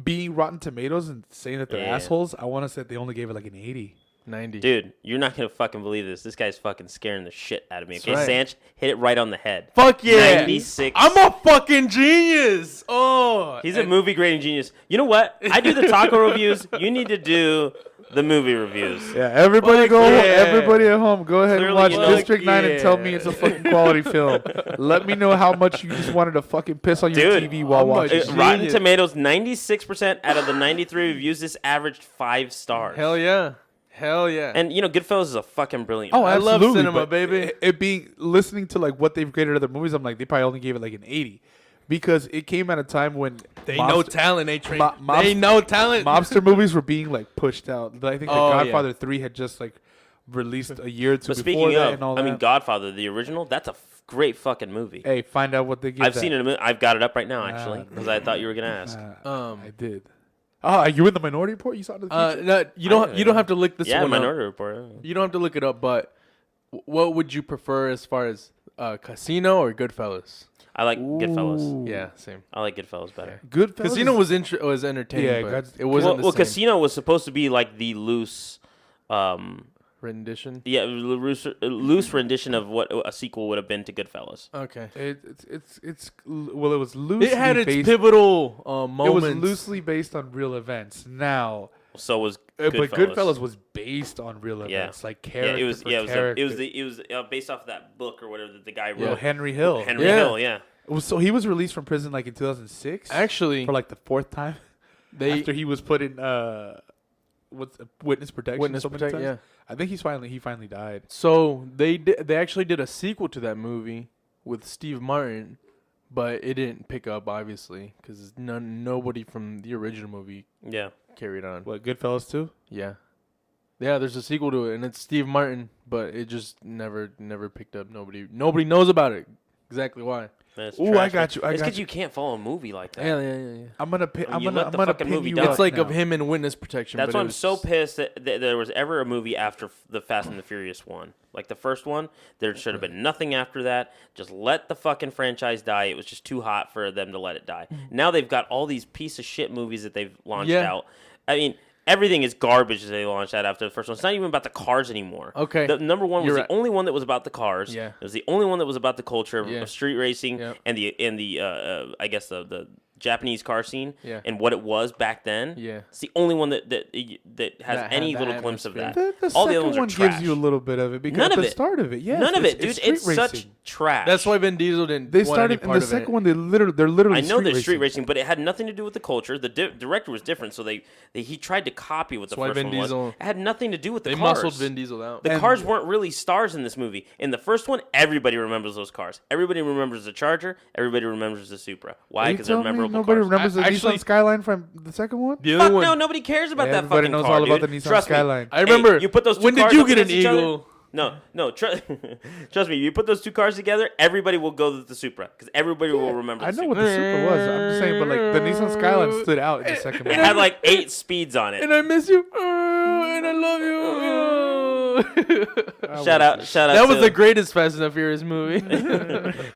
Being Rotten Tomatoes and saying that they're Yeah. assholes, I want to say they only gave it like an 80. 90. Dude, you're not going to fucking believe this. This guy's fucking scaring the shit out of me. Okay, right. Sanch, hit it right on the head. Fuck yeah! 96. I'm a fucking genius. Oh, He's a movie grading genius. You know what? I do the taco reviews. You need to do the movie reviews. Yeah, everybody Fuck go. yeah. Everybody at home, go ahead Clearly, and you watch know- District 9 and tell me yeah. it's a fucking quality film. Let me know how much you just wanted to fucking piss on your Dude, TV while I'm a watching. genius. Rotten Tomatoes, 96% out of the 93 reviews, this averaged 5 stars. hell yeah, hell yeah. And, you know, Goodfellas is a fucking brilliant Oh, I love absolutely, cinema, but baby. It being listening to like what they've graded other movies, I'm like they probably only gave it like an 80 because it came at a time when they know talent. They train. Mo- they know talent. mobster movies were being like pushed out. I think Oh, The yeah. Godfather 3 had just like released a year or two But before speaking that of, and all I that. mean, Godfather, the original, that's a great fucking movie. Hey, find out what they give. I've seen it. I've got it up right now, actually, Ah, because I thought you were going to ask. I did. Oh, you in the Minority Report? You saw it in the future? No, you don't. You don't have to look this Yeah, one up. Minority Report. yeah. You don't have to look it up. But what would you prefer as far as Casino or Goodfellas? I like Goodfellas. Yeah, same. I like Goodfellas better. Goodfellas. Casino was entertaining, Yeah, but it wasn't the Well, same Casino was supposed to be like the loose, rendition. yeah, loose rendition of what a sequel would have been to Goodfellas. Okay. It was loosely It had its based. pivotal It moments. was loosely based on real events. Now, So was but Goodfellas. Goodfellas was based on real events, like character Yeah, it was. for Yeah, it was. character. It was based off of that book or whatever that the guy Well, wrote. Henry Hill. Henry Yeah. Hill. Yeah. So he was released from prison like in 2006. Actually, for like the fourth time after he was put in what's witness protection. Witness so many protect. times. Yeah. I think he finally died. So they actually did a sequel to that movie with Steve Martin, but it didn't pick up obviously because nobody from the original movie Yeah. carried on. What, Goodfellas too? Yeah. Yeah, there's a sequel to it, and it's Steve Martin, but it just never picked up. Nobody knows about it. Exactly why. That's Ooh, I trash, got man. you. I It's got because you. you can't follow a movie like that. Yeah. I'm gonna pin. When I'm you gonna. let I'm the gonna fucking pin movie you die. up It's like now. of him in witness protection. That's but why it I'm was- so pissed that there was ever a movie after the Fast and the Furious one. Like the first one, there should have been nothing after that. Just let the fucking franchise die. It was just too hot for them to let it die. Now they've got all these piece of shit movies that they've launched Yeah. out. I mean, everything is garbage that they launched out after the first one. It's not even about the cars anymore. Okay. The number one was You're the right. only one that was about the cars. Yeah. It was the only one that was about the culture of, Yeah. of street racing Yeah. and the I guess the Japanese car scene Yeah. and what it was back then. Yeah. It's the only one that has That had any the little glimpse of that. atmosphere. The All the second other ones are one trash. gives you a little bit of it because None at of the it. start of it, yes, None of it, dude. street It's such racing. trash. That's why Vin Diesel didn't. They want any started in part the of second it. one. They're literally. I know street they're street racing. racing, but it had nothing to do with the culture. The director was different, so he tried to copy what the That's why first Vin one was. Diesel- It had nothing to do with the They cars. muscled Vin Diesel out. The And- cars weren't really stars in this movie. In the first one, everybody remembers those cars. Everybody remembers the Charger. Everybody remembers the Supra. Why? Because they're memorable Nobody cars. remembers the Actually- Nissan Skyline from the second one. The Fuck other one. no, nobody cares about Yeah, that everybody fucking knows car, all about dude. the Nissan Trust me. Skyline. I remember. Hey, you put those two when cars did you up get an against each other? Eagle? No. Trust me. You put those two cars together, everybody will go with the Supra because everybody will remember. I the know what Supra. the Supra was. I'm just saying, but like the Nissan Skyline stood out in the second It one. had like 8 speeds on it. And I miss you. And I love you. Shout out. That was to- the greatest Fast and the Furious movie.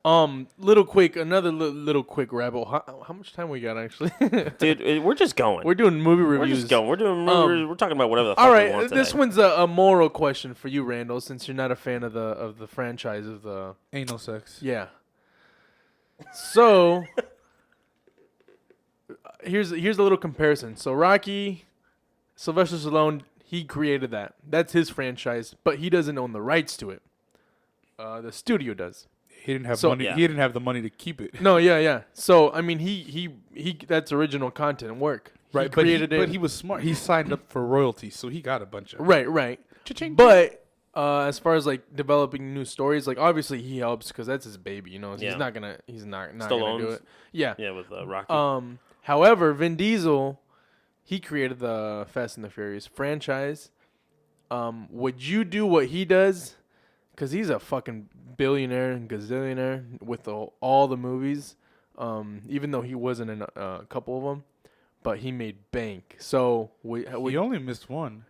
Another little quick rabbit. How much time we got actually? dude. We're just going. We're doing movie We're reviews. just going. We're doing. We're talking about whatever the fuck All we right, want this today. one's a moral question for you, Randall, since you're not a fan of the franchise of the. Anal sex. Yeah. So here's a little comparison. So Rocky, Sylvester Stallone, he created that. That's his franchise, but he doesn't own the rights to it. The studio does. He didn't have So- money. Yeah. He didn't have the money to keep it. No, yeah. So I mean, he that's original content and work. Right, He but created it. But he was smart. He signed up for royalties, so he got a bunch of. Right. Cha-ching. But as far as like developing new stories, like obviously he helps because that's his baby. You know, Yeah. he's not gonna do Stallone's- it. Yeah. Yeah, with Rocky. However, Vin Diesel, he created the Fast and the Furious franchise. Would you do what he does? Because he's a fucking billionaire and gazillionaire with all the movies. Even though he wasn't in a couple of them, but he made bank. So He only missed one.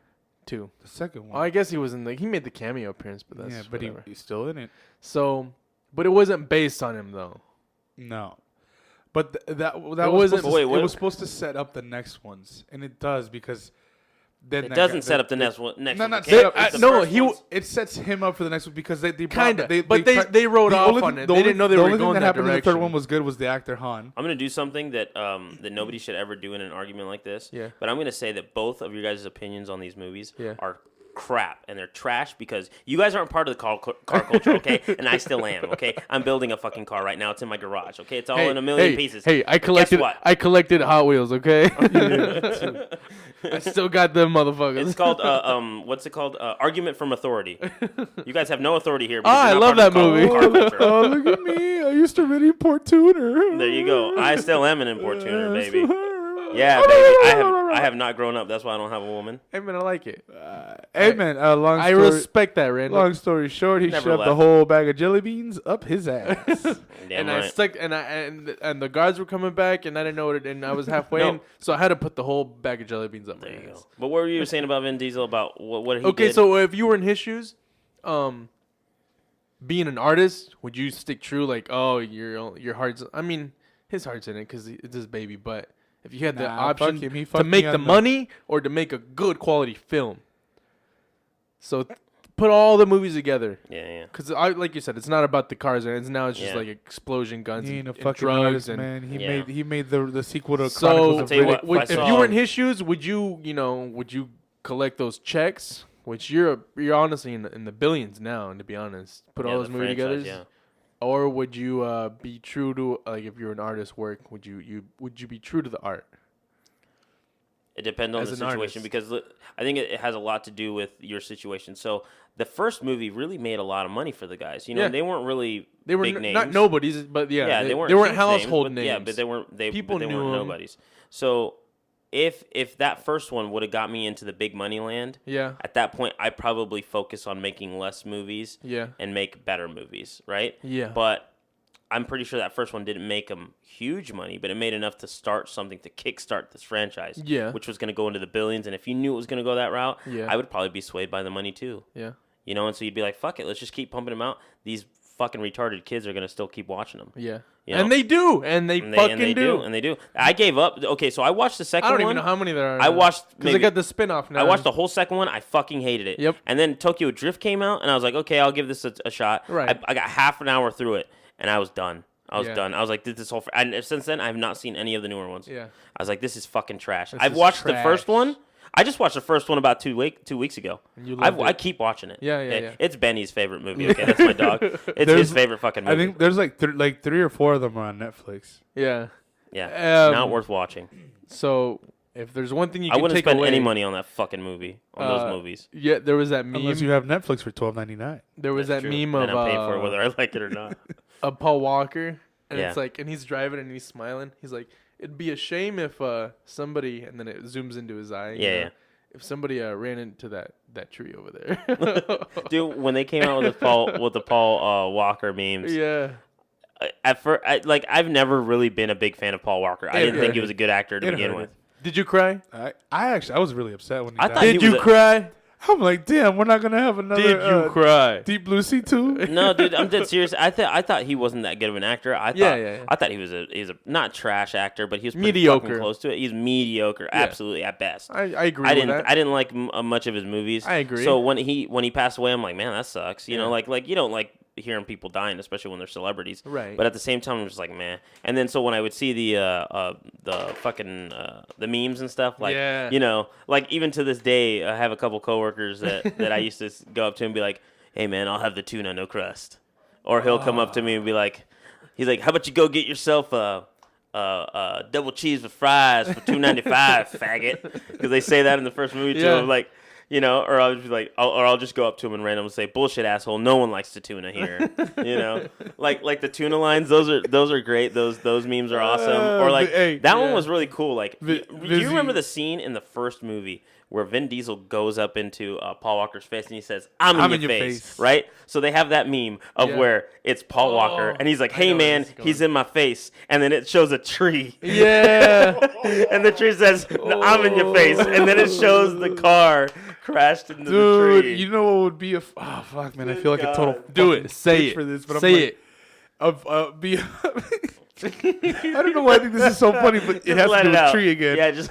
two. The second one. I guess he was in he made the cameo appearance, but that's yeah, but whatever. he's still in it. So, but it wasn't based on him though. No. But that It was wasn't- supposed to, Wait, it what? was supposed to set up the next ones, and it does because then it that doesn't guy- set up the they- next one. Next No, one. not Okay, set up. it's the no, first he ones. It sets him up for the next one because they Kinda, brought, but tried- they wrote the off only on thing- it. the They only- didn't know they the were only going thing that that happened in the third direction. one was good was the actor Han. I'm gonna do something that that nobody should ever do in an argument like this. Yeah. But I'm gonna say that both of your guys' opinions on these movies Yeah. are crap and they're trash because you guys aren't part of the car culture, okay? And I still am, okay? I'm building a fucking car right now. It's in my garage, okay? It's all in a million pieces. Hey, I But collected. Guess what? I collected Hot Wheels. Okay. I still got them motherfuckers. It's called what's it called? Argument from Authority. You guys have no authority here. I You're not love part of that the movie. car culture. Oh, look at me! I used to really import tuner. There you go. I still am an importuner, baby. Yeah, baby. I have not grown up. That's why I don't have a woman. Hey man, I like it. Hey man, long I story. respect that, Randall. Long story short, he Never shoved the left. whole bag of jelly beans up his ass. Damn And right. I stuck, and the guards were coming back, and I didn't know it, and I was halfway No. in, so I had to put the whole bag of jelly beans up my There you go. ass. But what were you saying about Vin Diesel about what he Okay, did? so if you were in his shoes, being an artist, would you stick true? Like, oh, your heart's. I mean, his heart's in it because it's his baby. But if you had the option fuck him. He to fucked make me the on money or to make a good quality film, so put all the movies together. Yeah. Because like you said, it's not about the cars, and it's just Yeah. like explosion, guns, He ain't a and fucking drugs, artist, and man. Yeah. He made the sequel to So, Chronicles I'll of tell you Riddick. what, if you were in his shoes, would you collect those checks? Which you're honestly in the billions now, and to be honest, put all those the movies together. franchise, yeah. Or would you be true to like if you're an artist work? Would you be true to the art? It depends on As the an situation artist. because I think it has a lot to do with your situation. So the first movie really made a lot of money for the guys. You know, Yeah. they weren't really They were big names. not nobodies, but yeah, they weren't they weren't huge household but, names. Yeah, but they weren't People they knew weren't 'em. nobodies. So if that first one would have got me into the big money land, Yeah, at that point I probably focus on making less movies yeah, and make better movies, right? yeah. But I'm pretty sure that first one didn't make them huge money, but it made enough to start something to kickstart this franchise. Yeah. Which was going to go into the billions. And if you knew it was going to go that route, Yeah. I would probably be swayed by the money too. Yeah. You know, and so you'd be like, fuck it, let's just keep pumping them out. These fucking retarded kids are going to still keep watching them. Yeah. You know? And they do. And they fucking do. And they do. I gave up. Okay, so I watched the second I one. don't even know how many there are. I watched because they got the spin-off now. I watched the whole second one. I fucking hated it. Yep. And then Tokyo Drift came out, and I was like, okay, I'll give this a shot. Right. I got half an hour through it, and I was done. I was Yeah. done. I was like, this whole. And since then, I have not seen any of the newer ones. Yeah. I was like, this is fucking trash. This I've is watched the trash. first one. I just watched the first one about 2 weeks ago. And you loved I it. keep watching it. Yeah, yeah. It's Benny's favorite movie. Okay, that's my dog. It's There's- his favorite fucking movie. I think there's like 3 or 4 of them are on Netflix. Yeah. Yeah, not worth watching. So if there's one thing you I can wouldn't take spend away, any money on that fucking movie. On those movies. Yeah, there was that meme. Unless you have Netflix for $12.99. There was That's that true. meme and of I'm paying for it whether I like it or not. of Paul Walker, and Yeah. it's like, and he's driving and he's smiling. He's like, it'd be a shame if somebody, and then it zooms into his eye. you Yeah, know, yeah. If somebody ran into that tree over there. Dude, when they came out with the Paul Walker memes, Yeah. at first, I've never really been a big fan of Paul Walker. I It didn't think he hurt. was a good actor to It begin hurt. with. Did you cry? I was really upset when he I died. thought he Did was you a- cry? I'm like, damn, we're not gonna have another. Did you cry? Deep Blue Sea 2? No, dude, I'm dead serious. I thought he wasn't that good of an actor. I thought Yeah. I thought he was a not trash actor, but he was pretty Mediocre. fucking close to it. He's mediocre, absolutely at best. I agree I with didn't that. I didn't like much of his movies. I agree. So when he passed away, I'm like, man, that sucks. You know, Yeah. like you don't like hearing people dying, especially when they're celebrities. Right. But at the same time, I'm just like, man. And then so when I would see the fucking the memes and stuff, like Yeah. you know, like even to this day, I have a couple coworkers that I used to go up to and be like, hey man, I'll have the tuna no crust. Or he'll come up to me and be like, he's like, how about you go get yourself a double cheese with fries for $2.95, faggot? Because they say that in the first movie too. Yeah. I'm like, you know, or I'll just be like, I'll just go up to him and randomly say, bullshit, asshole. No one likes the tuna here. You know, like the tuna lines. Those are great. Those memes are awesome. Or like hey, that one yeah. was really cool. Like, do you Vizzy- remember the scene in the first movie where Vin Diesel goes up into Paul Walker's face and he says, I'm in your face, right? So they have that meme of Yeah. where it's Paul Walker and he's like, hey know where man, this is going. he's in my face. And then it shows a tree. Yeah. And the tree says, I'm in your face. And then it shows the car crashed into the Dude, tree. you know what would be oh fuck, man, I feel like a total Do fucking it. Say bitch it. for this, but Say I'm like, it. be I don't know why I think this is so funny, but it has to Let do it with out. tree again. Yeah, just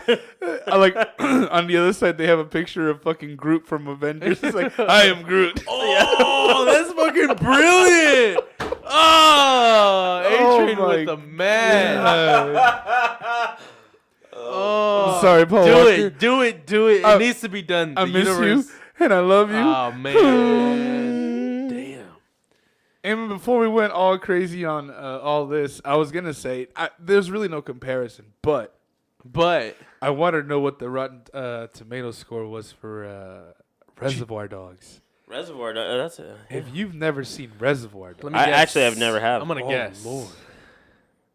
I like on the other side they have a picture of fucking Groot from Avengers. It's like, I am Groot. Oh, that's fucking brilliant. Oh, Adrian my with the man. Oh, I'm sorry, Paul do Walker. it, do it, do it. It I- needs to be done. I The miss universe. you and I love you. Oh man, damn. And before we went all crazy on all this, I was gonna say there's really no comparison, but I wanted to know what the Rotten Tomatoes score was for Reservoir Dogs. Reservoir. That's a. If you've never seen Reservoir Dogs, Let me I guess. actually have never have. I'm gonna oh guess. Lord.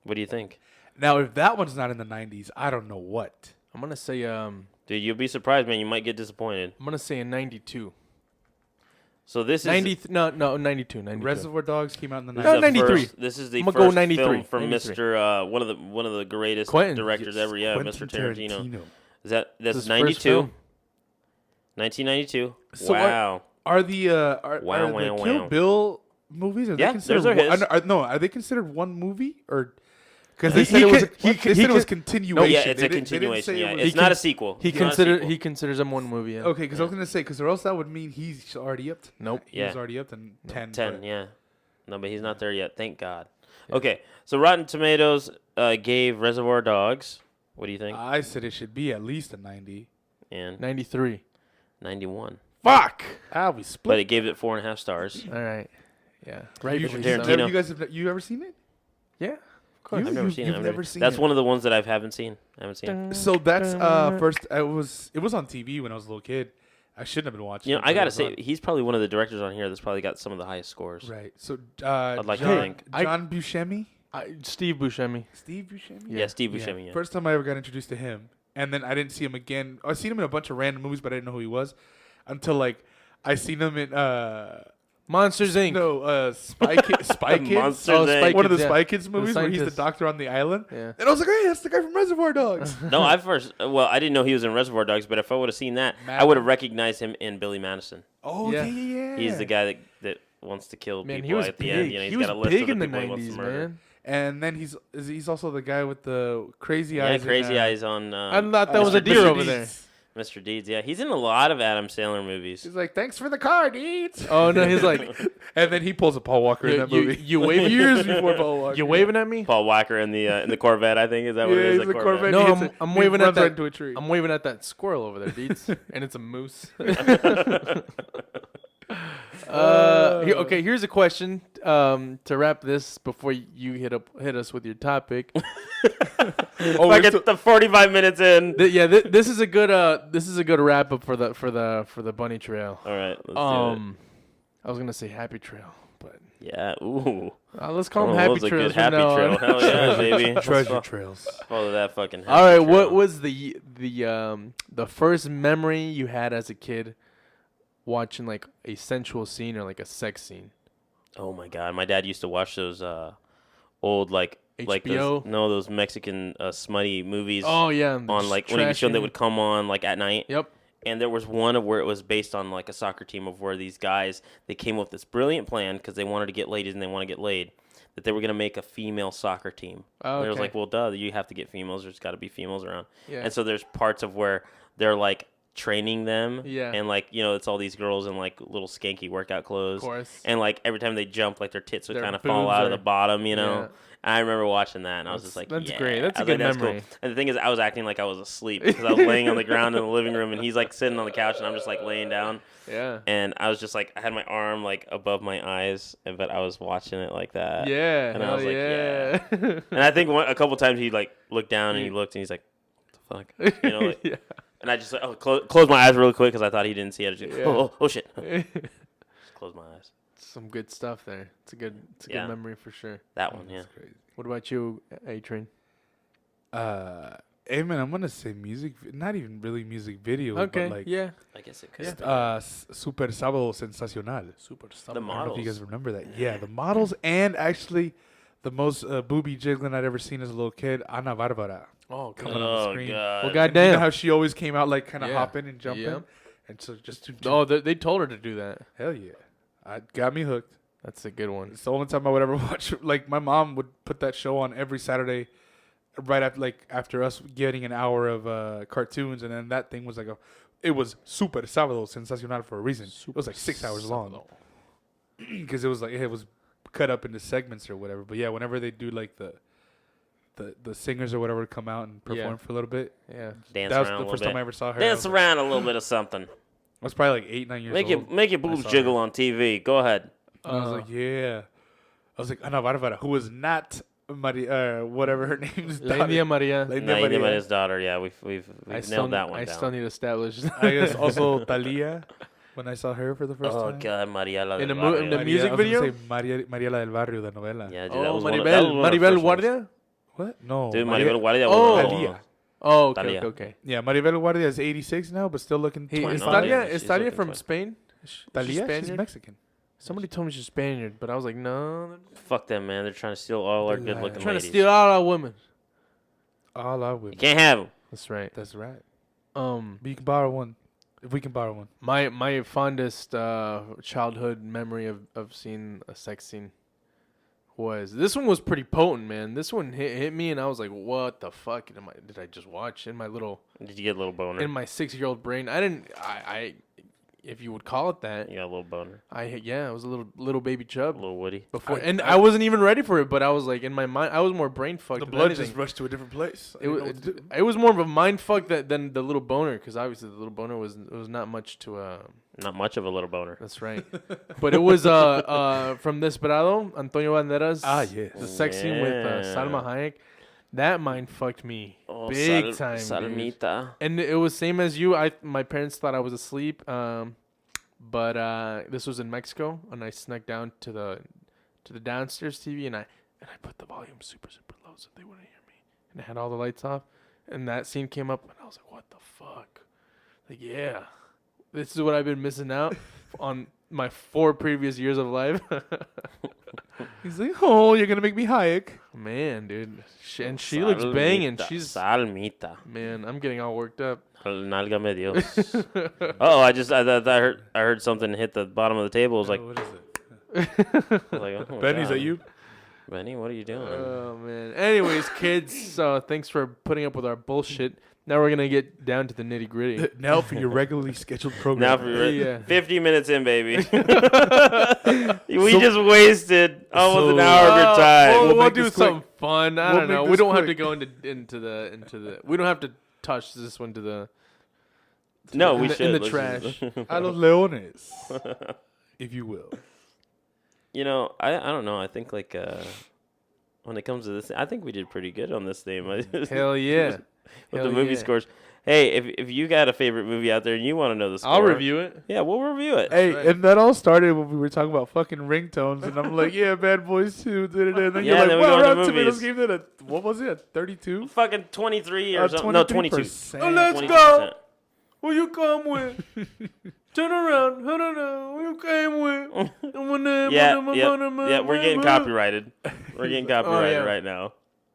What do you think, Now, if that one's not in the 90s, I don't know what. I'm gonna say dude? You'll be surprised, man. You might get disappointed. I'm gonna say a 92. So this is 92. No, 92. 92. Reservoir Dogs came out in the This 90s. is the 93. first- This is the I'm gonna first go 93. film from 93. Mr. One of the greatest Quentin. directors ever. Yeah, Quentin Mr. Tarantino. Is that's His first 92? film. 1992. So wow. Are the Wow, are the wow, Kill wow. Bill movies? Are Yeah, they considered those are his. Are they considered one movie or? Because they said it was continuation. Yeah, it's They a didn't say continuation. it Yeah, was- it's not a sequel. He It's not a consider sequel. he considers them one movie. Yeah. Okay, because I was gonna say because or else that would mean he's already up. Nope. He was already up to 10. 10, but- yeah. No, but he's not there yet. Thank God. Okay, so Rotten Tomatoes gave Reservoir Dogs. What do you think? I said it should be at least a 90. And 93. 91. Fuck. We But split. it gave it 4.5 stars. All right. Yeah. You, Rightfully Tarantino. so. you guys you ever seen it? Yeah. Of course. I've never seen it. You've never seen That's it. one of the ones that I haven't seen. So that's first. It was on TV when I was a little kid. I shouldn't have been watching. You know, it, I but it gotta was say, on. he's probably one of the directors on here that's probably got some of the highest scores. Right. So I'd like to John, think. John Buscemi, Steve Buscemi. Steve Buscemi. Yeah, Steve Buscemi. Yeah. First time I ever got introduced to him, and then I didn't see him again. I seen him in a bunch of random movies, but I didn't know who he was until like I seen him in Monsters Inc. no Spy Kids. Monsters Oh, Inc. Spike- One of the Kids, yeah. Spy Kids movies where he's the scientist. doctor on the island. Yeah. And I was like, hey, that's the guy from Reservoir Dogs. No, I didn't know he was in Reservoir Dogs, but if I would have seen that, I would have recognized him in Billy Madison. Oh, Yeah. yeah. He's the guy that wants to kill Man, people he was at big. the end. You know, he's he was got a list big of the in the people he wants to 90s, murder. man. And then he's also the guy with the crazy Yeah, eyes. Crazy in, Eyes on I thought that was a Mr. deer Deeds. over there. Mr. Deeds. Yeah, he's in a lot of Adam Sandler movies. He's like, thanks for the car, Deeds. Oh no, he's like, And then he pulls a Paul Walker in that movie. you waving years before Paul Walker. You waving at me? Paul Walker in the Corvette, I think. Is that what Yeah, it is? he's The a Corvette. No, He hits I'm he waving at runs that- right into a tree. I'm waving at that squirrel over there, Deeds, and it's a moose. Okay, here's a question to wrap this before you hit us with your topic. Like at the 45 minutes in. This is a good wrap up for the bunny trail. All right, let's do I was gonna say happy trail, but it. Yeah, ooh. let's call them that happy was a trails good from happy now trail. on. Hell yeah, baby. Treasure trails. Follow that fucking happy All right, trail. what was the first memory you had as a kid watching like a sensual scene or like a sex scene? Oh my god, my dad used to watch those old like HBO? those Mexican smutty movies Oh yeah, on like when he was showing that trashing. would come on like at night. Yep. And there was one of where it was based on like a soccer team of where these guys, they came up with this brilliant plan because they wanted to get ladies and they want to get laid, that they were going to make a female soccer team. Oh, And it was okay. like, well, duh, you have to get females. There's got to be females around. Yeah. And so there's parts of where they're like training them. Yeah. And like, you know, it's all these girls in like little skanky workout clothes. Of course. And like every time they jump, like their tits would Their kind of fall boobs out of are- the bottom, you know. Yeah. I remember watching that, and I was just like, That's yeah. great. That's I a was like, good that's memory. Cool. And the thing is, I was acting like I was asleep because I was laying on the ground in the living room, and he's like sitting on the couch, and I'm just like laying down. Yeah. And I was just like, I had my arm like above my eyes, but I was watching it like that. Yeah. And I hell was like, yeah. And I think a couple times he like looked down and he looked and he's like, what the fuck? You know, like, Yeah. and I just like, closed my eyes really quick because I thought he didn't see it. I just, Yeah. oh shit. Just close my eyes. Some good stuff there. It's a good Yeah. memory for sure. That one, yeah. Crazy. What about you, A-Train? Hey man, I'm gonna say not even really music videos, Okay. but like yeah. I guess it could. Super Sábado Sensacional. Super stuff. The I don't know if you models. guys remember that. Yeah, the models, and actually the most booby jiggling I'd ever seen as a little kid, Ana Barbara. Oh, Coming on the Oh screen. god. well, You goddamn. know how she always came out like kind of Yeah. hopping and jumping, Yep. and so just Oh, they told her to do that. hell yeah, got me hooked. That's a good one. It's the only time I would ever watch. Like my mom would put that show on every Saturday, right after us getting an hour of cartoons, and then that thing was it was Super Sábado Sensacional for a reason. It was like 6 hours long because it was cut up into segments or whatever. But yeah, whenever they do like the singers or whatever come out and perform Yeah. for a little bit, Yeah. Dance that was around the a first little time I bit. ever saw her. Dance I was, around a little bit of something. I was probably like 8, 9 years old. Make your boobs saw jiggle her. on TV. Go ahead. And I was like, yeah. I was like, Ana Barbara, who was not Maria, whatever her name is. La India Maria. La India No, Maria. Maria's daughter. Yeah, we've nailed that one I down. still need to establish. I guess also Thalia, when I saw her for the first Oh time. god, Mariela. In del the mo- Barrio. in the Maria- music I was gonna video? say Mariela del Barrio, the novela. Yeah, dude, that Oh, was one of- that was Maribel. one of the Maribel first ones. Guardia? What? No. Dude, Maribel Guardia. Oh. was Thalia. Oh, okay, Thalia. okay. Yeah, Maribel Guardia is 86 now, but still looking Hey, 20. is No, Thalia, yeah, is she's Thalia looking from quite- Spain? Thalia? She's Spaniard? Mexican. Somebody told me she's Spaniard, but I was like, no. Fuck them, man. They're trying to steal all our They're good-looking Trying ladies. to steal all our women. All our You women. can't have them. That's right. That's right. Um, But you can borrow one. If we can borrow one. My fondest childhood memory of seeing a sex scene was this one was pretty potent, man. This one hit me, and I was like, "What the fuck did I just watch?" In my Did you get a little boner? in my 6-year-old brain, I if you would call it that, You got a little boner. it was a little baby chub A little Woody. before, I wasn't even ready for it, but I was like in my mind, I was more brain fucked. The than blood anything. just rushed to a different place. It was more of a mind fuck than the little boner, because obviously the little boner was not much to Not much of a little boner. That's right. But it was from Desperado, Antonio Banderas. Ah, yes. The sex scene with Salma Hayek. That mind fucked me big time, dude. Salmita. And it was same as you. My parents thought I was asleep. But this was in Mexico, and I snuck down to the downstairs TV, and I put the volume super low so they wouldn't hear me, and I had all the lights off, and that scene came up, and I was like, what the fuck? Like, yeah, this is what I've been missing out on my 4 previous years of life. He's like, oh, you're gonna make me Hayek. Man, dude, she looks banging. She's Salmita. man, I'm getting all worked up. Nálgame Dios. I heard something hit the bottom of the table. It was like, what is it? I was like, oh, Benny, is God. that you? Benny, what are you doing? Oh man. Anyways, kids, so thanks for putting up with our bullshit. Now we're gonna get down to the nitty gritty. Now for your regularly scheduled program. Now for Yeah. 50 minutes in, baby. We just wasted almost an hour of your time. We'll make do this quick. something fun. I We'll don't know. make We this don't have to quick. go into the. We don't have to touch this one to the. No, in we the- should. in the Let's trash. just- A los leones, if you will. You know, I don't know. I think like when it comes to this, I think we did pretty good on this theme. Hell yeah. With Hell the movie yeah. scores. Hey, if you got a favorite movie out there and you want to know the score, I'll review it. Yeah, we'll review it. Hey, right. and that all started when we were talking about fucking ringtones, and I'm like, yeah, Bad Boys 2. And then Yeah, you're like, then we well, go into Rotten Tomatoes movies. gave that a, what was it, a 32? Fucking 23 or something. No, 22. 23%. Oh, let's 22%. go. Who you come with? Turn around. Who you came with? Yeah, we're getting copyrighted. We're getting copyrighted yeah. right now.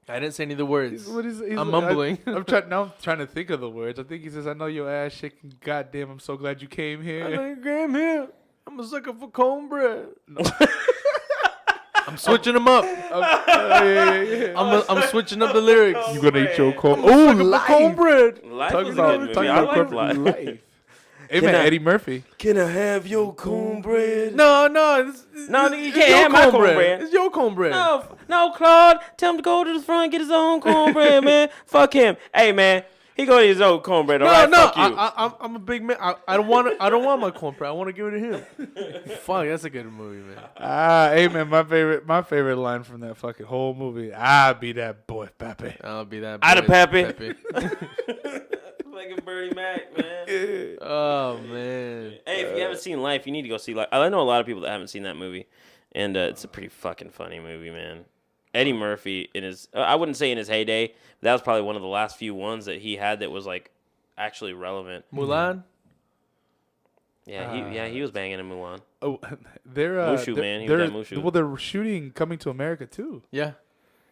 I didn't say any of the words. What is it? I'm mumbling. I'm trying to think of the words. I think he says, I know your ass shaking. Goddamn, I'm so glad you came I here. know you came here. I'm a sucker for cornbread. I'm switching them up. Yeah. I'm switching up the lyrics. You gonna eat your corn? I'm a Oh, sucker for life. cornbread. Life Talk was a good about movie. I like corporate Life. life. Hey man, Eddie Murphy. Can I have your cornbread? No, No, you it's can't your have my cornbread. It's your cornbread. No, Claude. Tell him to go to the front and get his own cornbread, man. Fuck him. Hey, man. He go to his own cornbread. All right, fuck you. I'm a big man. I don't want my cornbread. I want to give it to him. Fuck, that's a good movie, man. Hey man, my favorite line from that fucking whole movie. I be that boy, Pappy. I'll be that. I'da boy, Pappy. Fucking Bernie Mac, man. Oh man. Hey, if you haven't seen Life, you need to go see Life. I know a lot of people that haven't seen that movie, and it's a pretty fucking funny movie, man. Eddie Murphy in his, I wouldn't say in his heyday, but that was probably one of the last few ones that he had that was like actually relevant. Mulan. Yeah, he was banging in Mulan. Oh, they're Mushu, they're- man. He was they're- that Mushu. Well, they're shooting Coming to America too. Yeah.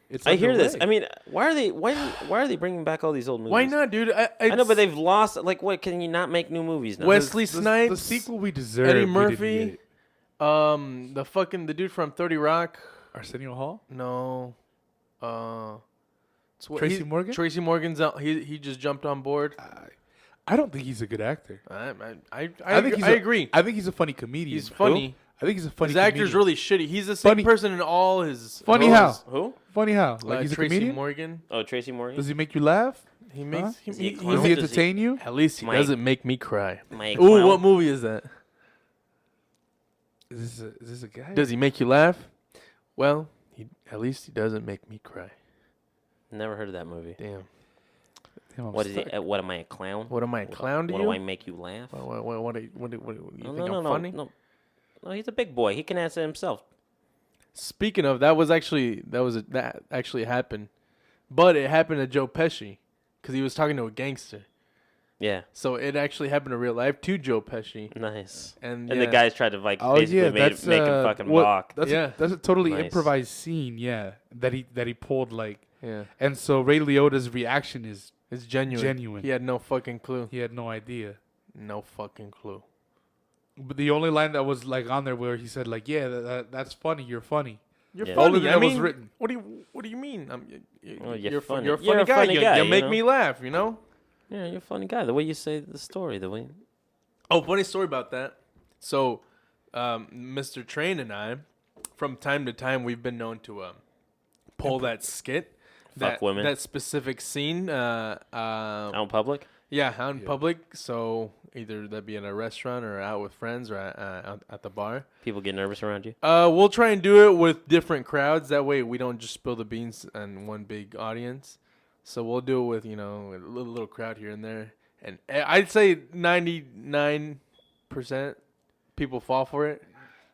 It's I hear this. underway. I mean, why are they bringing back all these old movies? Why not, dude? I know, but they've lost. Like, what? Can you not make new movies now? Wesley The Snipes, sequel we deserve. Eddie we didn't Murphy, get. the dude from 30 Rock. Arsenio Hall. No. Tracy Morgan? Tracy Morgan's out. He just jumped on board. I don't think he's a good actor. I think I agree. I think he's a funny comedian. He's funny. I think he's a funny. His actor's comedian. really shitty. He's the same Funny- person in all his. Funny roles. how? Who? Funny how? Like he's a Tracy comedian. Morgan. Oh, Tracy Morgan. Does he make you laugh? He makes. Huh? Is he a He, clown? Does he Does he- entertain you? at least he Mike. doesn't make me cry. Mike Ooh, Clown. what movie is that? Is this a guy? Does he make you laugh? Well, at least he doesn't make me cry. Never heard of that movie. Damn. Damn, I'm What is stuck. it? What am I, a clown? What am I, a clown to What you? do I make you laugh? What you think No, I'm funny? no. No, he's a big boy. He can answer himself. Speaking of, that actually happened, but it happened to Joe Pesci because he was talking to a gangster. Yeah, So it actually happened in real life to Joe Pesci, nice. and And the guys tried to like Oh basically yeah, make that's him fucking what- balk. That's a totally Nice. improvised scene. Yeah, that he pulled like. yeah, And so Ray Liotta's reaction is it's genuine. Genuine. He had no fucking clue. he had no idea. No fucking clue. But the only line that was like on there where he said like, "Yeah, that's funny. You're funny." You're Yeah. funny. Only that was written. What do you mean? Well, You're you're funny. funny. You're a You're funny a guy. funny guy, You you make know? me laugh. You know. Yeah, you're a funny guy. The way you say the story, the way. Oh, funny story about that. So, Mr. Train and I, from time to time, we've been known to pull that skit, Fuck women. that specific scene. Out in public? Yeah, out in public. So either that be in a restaurant or out with friends or at the bar. People get nervous around you? We'll try and do it with different crowds. That way we don't just spill the beans on one big audience. So we'll do it with, a little crowd here and there. And I'd say 99% people fall for it.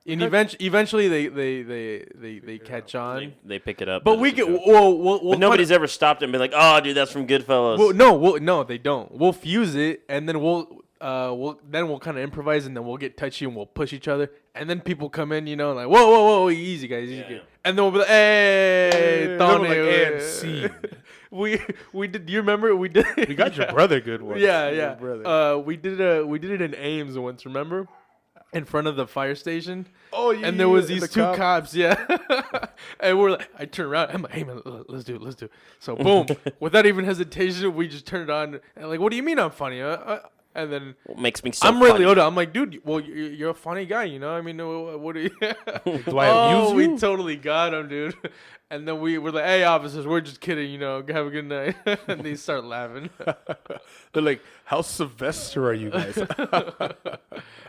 And eventually they catch on. They pick it up. But as we a get joke. we'll But nobody's ever stopped and been like, "Oh, dude, that's from Goodfellas." Well, no, they don't. We'll fuse it, and then we'll kind of improvise, and then we'll get touchy and we'll push each other, and then people come in, like, whoa, easy guys, easy. Yeah. And then we'll be like, hey, Tony, and scene. we did. Do you remember we did? You got your brother good one. Yeah. Your brother. We did it in Ames once. Remember? In front of the fire station. Oh, yeah. And there was and these the two cops, yeah. And we're like, I turn around, I'm like, hey man, let's do it. So boom, without even hesitation, we just turned it on. And like, what do you mean I'm funny? And then What makes me so I'm really funny? old. I'm like, dude, well, you're a funny guy, I mean, what do you? Do I abuse we you? totally got him, dude. And then we're like, hey, officers, we're just kidding, have a good night. And they start laughing. They're like, how Sylvester are you guys?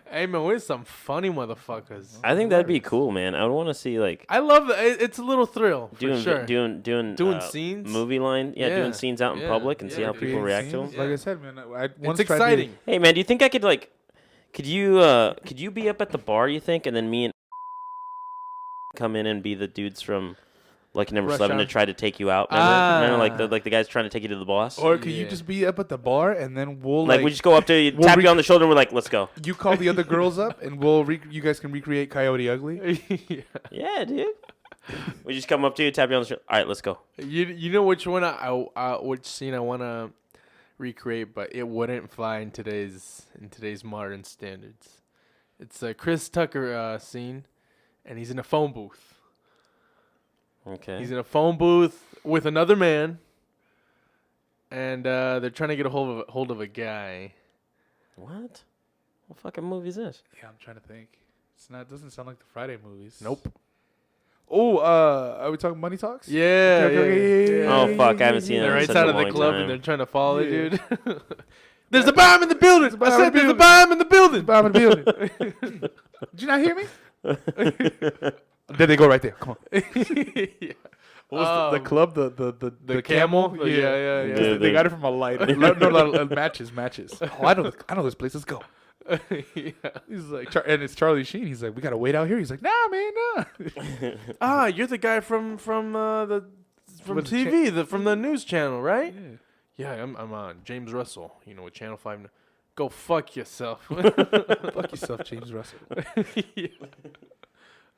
Hey man, we're some funny motherfuckers. I think that'd be cool, man. I would want to see like I love it. It's a little thrill for doing sure. doing scenes? movie line, Yeah. doing scenes out in Yeah. public and see Yeah, how dude. people react to them. Like I said, man, I once It's tried to- exciting. Hey man, do you think I could like, could you be up at the bar? You think, and then me and come in and be the dudes from Lucky Number Rush 11 to Hour. try to take you out? Remember, Ah. like the guys trying to take you to the boss. Or could you Yeah. just be up at the bar and then we'll like we just go up to you, we'll tap you on the shoulder, and we're like, let's go. you call the other girls up and you guys can recreate Coyote Ugly. Yeah, dude. We just come up to you, tap you on the shoulder. All right, let's go. You know which one which scene I want to recreate, but it wouldn't fly in today's modern standards. It's a Chris Tucker scene, and he's in a phone booth. Okay. He's in a phone booth with another man, and they're trying to get a hold of a guy. What? What fucking movie is this? Yeah, I'm trying to think. It doesn't sound like the Friday movies. Nope. Oh, are we talking Money Talks? Yeah. Okay. Oh fuck, I haven't seen They're it in right such side a of the long club, time. and they're trying to follow it, Yeah. dude. There's a bomb in the building. There's a bomb I in said the there's a building. bomb in the building. Bomb in the building. Did you not hear me? There they go right there. Come on. Yeah. What was the club? The camel? Yeah. Yeah. Yeah. They got it from a light. No, matches. Oh, I know this place. Let's go. Yeah. He's like, and it's Charlie Sheen. He's like, we gotta wait out here. He's like, nah, man, nah. You're the guy from What's the TV, from the news channel, right? Yeah. Yeah, I'm James Russell. With Channel 5. Go fuck yourself. Fuck yourself, James Russell. Yeah.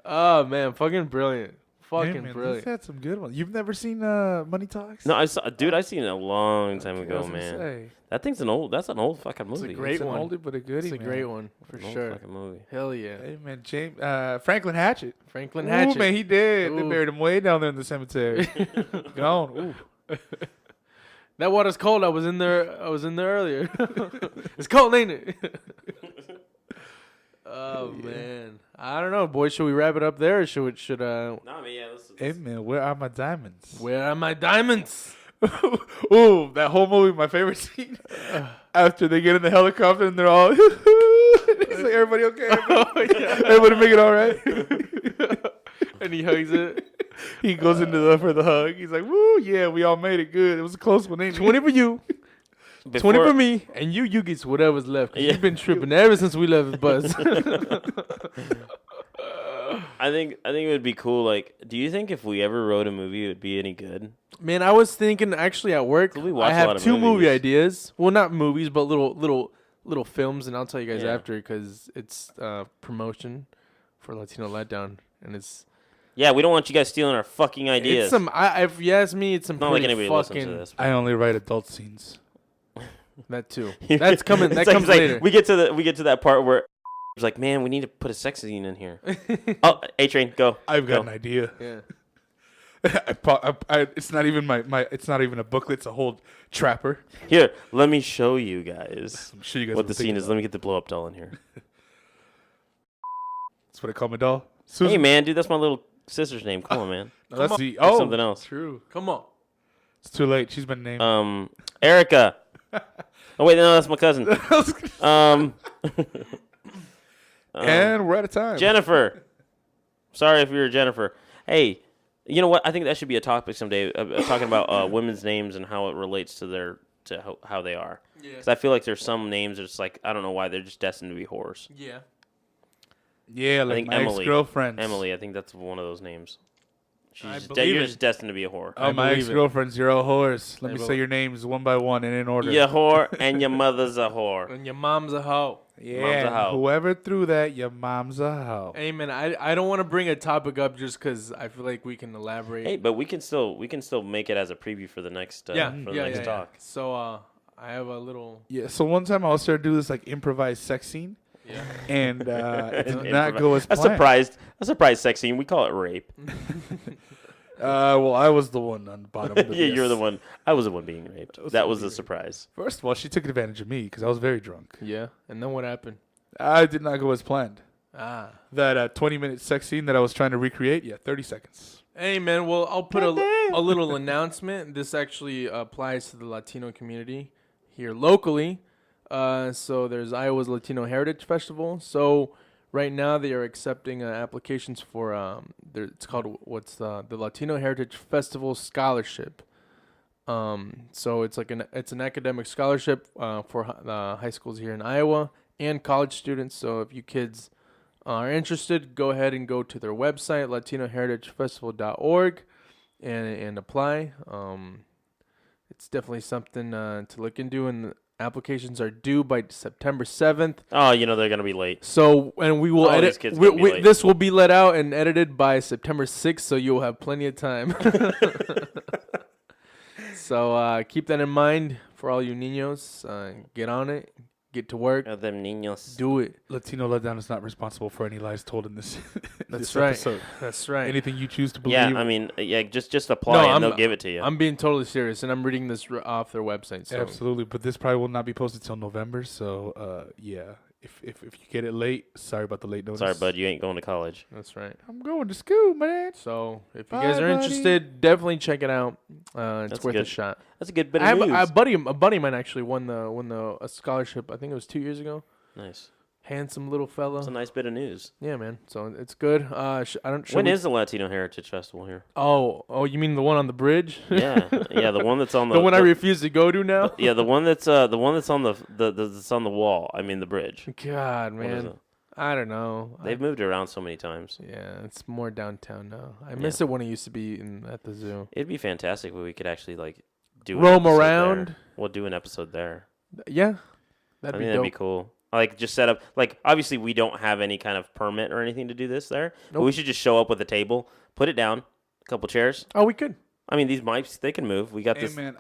Oh man, fucking brilliant. Fucking Yeah, man, brilliant. He's had some good ones. You've never seen Money Talks? No, I seen it a long time I ago, was gonna man. say. That's an old fucking movie. a great It's an one. oldie but a goodie, It's a man. great one for An old sure. fucking movie. Hell yeah. Hey man, James Franklin Hatchet. Franklin Ooh, Hatchet. man, he did. They Ooh. buried him way down there in the cemetery. Gone. Ooh. That water's cold. I was in there earlier. It's cold, ain't it? Oh man. I don't know, boys. Should we wrap it up there, or should No, I mean, yeah, Hey man, where are my diamonds? where are my diamonds? Ooh, that whole movie, my favorite scene. After they get in the helicopter and they're all, it's like, everybody okay? Everybody make it all right? And he hugs it. He goes into for the hug. He's like, woo, yeah, we all made it good. It was a close one, ain't it? 20 for you, 20 Before- for me, and you get whatever's left. 'Cause Yeah. You've been tripping ever since we left Buzz. I think it would be cool. Like, do you think if we ever wrote a movie, it would be any good? Man, I was thinking actually at work. We watch I a have lot of 2 movie movies. ideas. Well, not movies, but little films, and I'll tell you guys Yeah. after because it's promotion for Latino Letdown, and it's Yeah, we don't want you guys stealing our fucking ideas. it's some. If you ask me, it's some Not like pretty anybody listens to fucking. this. I only write adult scenes. That too. That's coming. It's That like- comes it's like, later. we get to that part where it's like, man, we need to put a sex scene in here. Oh, A-Train, go. I've got Go. an idea. Yeah. It's not even it's not even a booklet. It's a whole trapper. Here, let me show you guys I'm sure you guys what will the think scene is. about Let me get the blow up doll in here. That's what I call my doll. Hey, Susan. man, dude, that's my little sister's name. Come on, man. No, that's Come the Pick something else. True. Come on. It's too late. She's been named. Erica. Oh wait, no, that's my cousin. And we're out of time. Jennifer. Sorry if you're Jennifer. Hey, you know what? I think that should be a topic someday. Talking about women's names and how it relates to how they are. Yeah. Because I feel like there's some names that's like I don't know why they're just destined to be whores. Yeah. Yeah, I like think my ex-girlfriend. Emily, I think that's one of those names. I You're believe it. just destined to be a whore. Oh, I my believe it. ex-girlfriend's, you're a horse. Let I me believe- say your names one by one and in order. You're a whore and your mother's a whore. And your mom's a hoe. Mom's a Yeah, hoe. whoever threw that, your mom's a hoe. Hey man, I don't want to bring a topic up just because I feel like we can elaborate. Hey, but we can still make it as a preview for the next talk. So I have a little. Yeah, so one time I was trying to do this like improvised sex scene, Yeah. and it did not go as A planned. surprise sex scene. We call it rape. Well, I was the one on the bottom. Of the Yeah, you're yes. the one. I was the one being raped. was That the was one the being surprise. First of all, she took advantage of me because I was very drunk. Yeah. And then what happened? I did not go as planned. Ah. That 20-minute sex scene that I was trying to recreate, 30 seconds. Hey man, well I'll put a little announcement. This actually applies to the Latino community here locally. So there's Iowa's Latino Heritage Festival. So right now they are accepting applications for it's called the Latino Heritage Festival Scholarship. So it's like it's an academic scholarship for high schools here in Iowa and college students. So if you kids are interested, go ahead and go to their website, latinoheritagefestival.org, and apply. It's definitely something to look into, and the applications are due by September 7th. Oh, they're gonna be late. So, and we will All these edit. kids gonna be late. This will be let out and edited by September 6th, so you'll have plenty of time. So keep that in mind for all you niños. Get on it. Get to work. Them niños. Do it. Latino Letdown is not responsible for any lies told in this. That's this right. episode. That's right. Anything you choose to believe. Yeah, I mean, just apply and they'll give it to you. I'm being totally serious, and I'm reading this off their website. So. Absolutely, but this probably will not be posted till November. So, if you get it late, sorry about the late notice. Sorry, bud, you ain't going to college. That's right. I'm going to school, man. So if you Bye, guys are buddy. interested, definitely check it out. It's That's worth a good. shot. That's a good bit I of have news. a buddy of mine actually won a scholarship. I think it was 2 years ago. Nice. Handsome little fella. That's a nice bit of news. Yeah, man. So it's good. When is the Latino Heritage Festival here? Oh, you mean the one on the bridge? Yeah, the one that's on the one I refuse to go to now. Yeah, the one that's on that's on the wall. I mean the bridge. God, What is man. it? I don't know. They've moved it around so many times. Yeah, it's more downtown now. I miss it when it used to be at the zoo. It'd be fantastic if we could actually do Roam an episode around. there. We'll do an episode there. Yeah, I that'd think be that'd dope. be cool. Just set up obviously we don't have any kind of permit or anything to do this there. But Nope. we should just show up with a table, put it down, a couple chairs. Oh, we could. I mean these mics they can move. We got Hey this. man,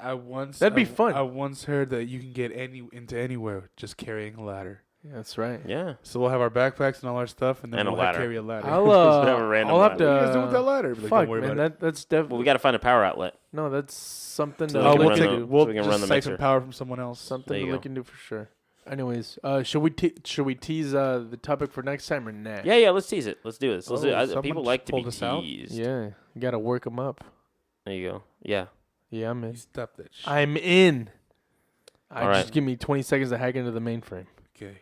That'd be fun. I once heard that you can get into anywhere just carrying a ladder. Yeah, that's right. Yeah. So we'll have our backpacks and all our stuff, and then And a we'll ladder. carry a ladder. Just have a random I'll have ladder. to. What are you guys doing with that ladder? Be like, Fuck, don't worry man. about it. That's Well, definitely we got to find a power outlet. no. That's something So to we can look run into. the- We'll so we can just run the siphon mixer. power from someone else. Something There to you look go. into for sure. Anyways, should we tease the topic for next time or not? Yeah, let's tease it. Let's do this. Let's Oh, do it. someone People just like to be pulled us out? teased. Yeah, you gotta work them up. There you go. Yeah. Yeah, I'm in. Stop that shit. I'm in. All right. Just give me 20 seconds to hack into the mainframe. Okay.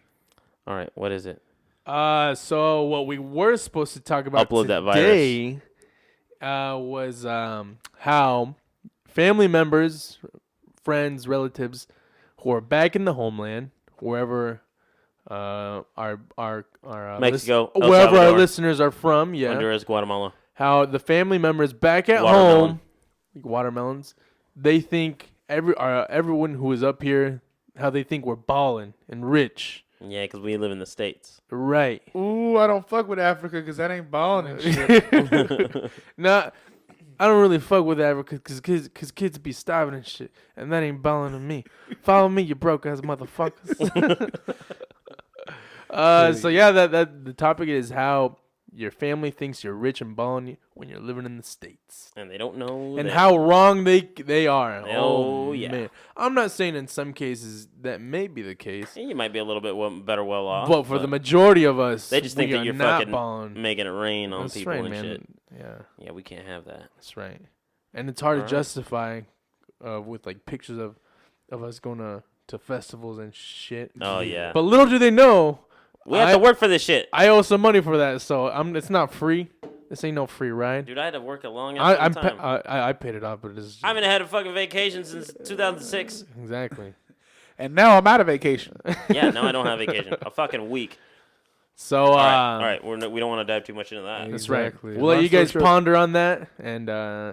All right. What is it? So what we were supposed to talk about Upload that today was how family members, friends, relatives who are back in the homeland, wherever our Mexico, El wherever our Salvador, listeners are from, yeah. Honduras, Guatemala. How the family members back at Watermelon. home, like watermelons, they think everyone who is up here, how they think we're balling and rich. Yeah, because we live in the States. Right. Ooh, I don't fuck with Africa because that ain't balling and shit. Nah, I don't really fuck with that because kids be starving and shit, and that ain't balling to me. Follow me, you broke ass motherfuckers. So yeah, that the topic is how your family thinks you're rich and balling when you're living in the States, And they don't know. and that. how wrong they are. Oh, yeah. man. I'm not saying in some cases that may be the case, You might be a little bit better well off. but for the majority of us, they just think we that are you're not fucking balling. making it rain on That's people right, and man. shit. Yeah, Yeah, we can't have that. that's right. And it's hard Alright. to justify with like pictures of us going to festivals and shit. Oh yeah, But little do they know, we have to work for this shit, I owe some money for that, so it's not free. This ain't no free ride. dude. I had to work a long ass time. I paid it off, but it's I haven't had a fucking vacation since 2006. exactly. And now I'm out of vacation. Yeah, no, I don't have vacation. A fucking week. So All right. We don't want to dive too much into that. that's Exactly. right. We'll let Long you guys story short. ponder on that, and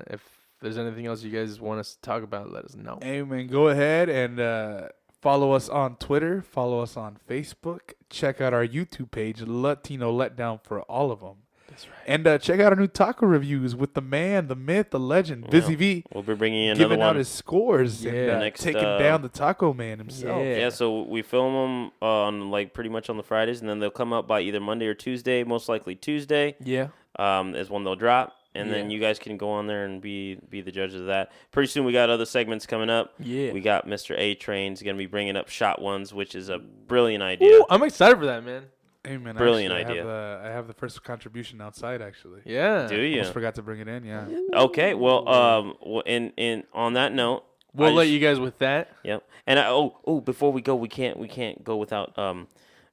if there's anything else you guys want us to talk about, let us know. Hey, man, go ahead and follow us on Twitter. Follow us on Facebook. Check out our YouTube page, Latino Letdown for all of them. That's right. And check out our new taco reviews with the man, the myth, the legend, Busy V, We'll be bringing you another giving one. out his scores Yeah. and Next, taking down the taco man himself. Yeah. Yeah, so we film them on like pretty much on the Fridays, and then they'll come out by either Monday or Tuesday. Most likely Tuesday Yeah. is when they'll drop, and then Yeah. you guys can go on there and be the judges of that. Pretty soon we got other segments coming up. Yeah. We got Mr. A Train's gonna be bringing up shot ones, which is a brilliant idea. Ooh, I'm excited for that, man. Hey, man, Brilliant actually, idea. I have the first contribution outside, actually. Yeah. Do you? Almost forgot to bring it in, yeah. Okay, well, in on that note, We'll I let just- you guys with that. Yep. And before we go, we can't go without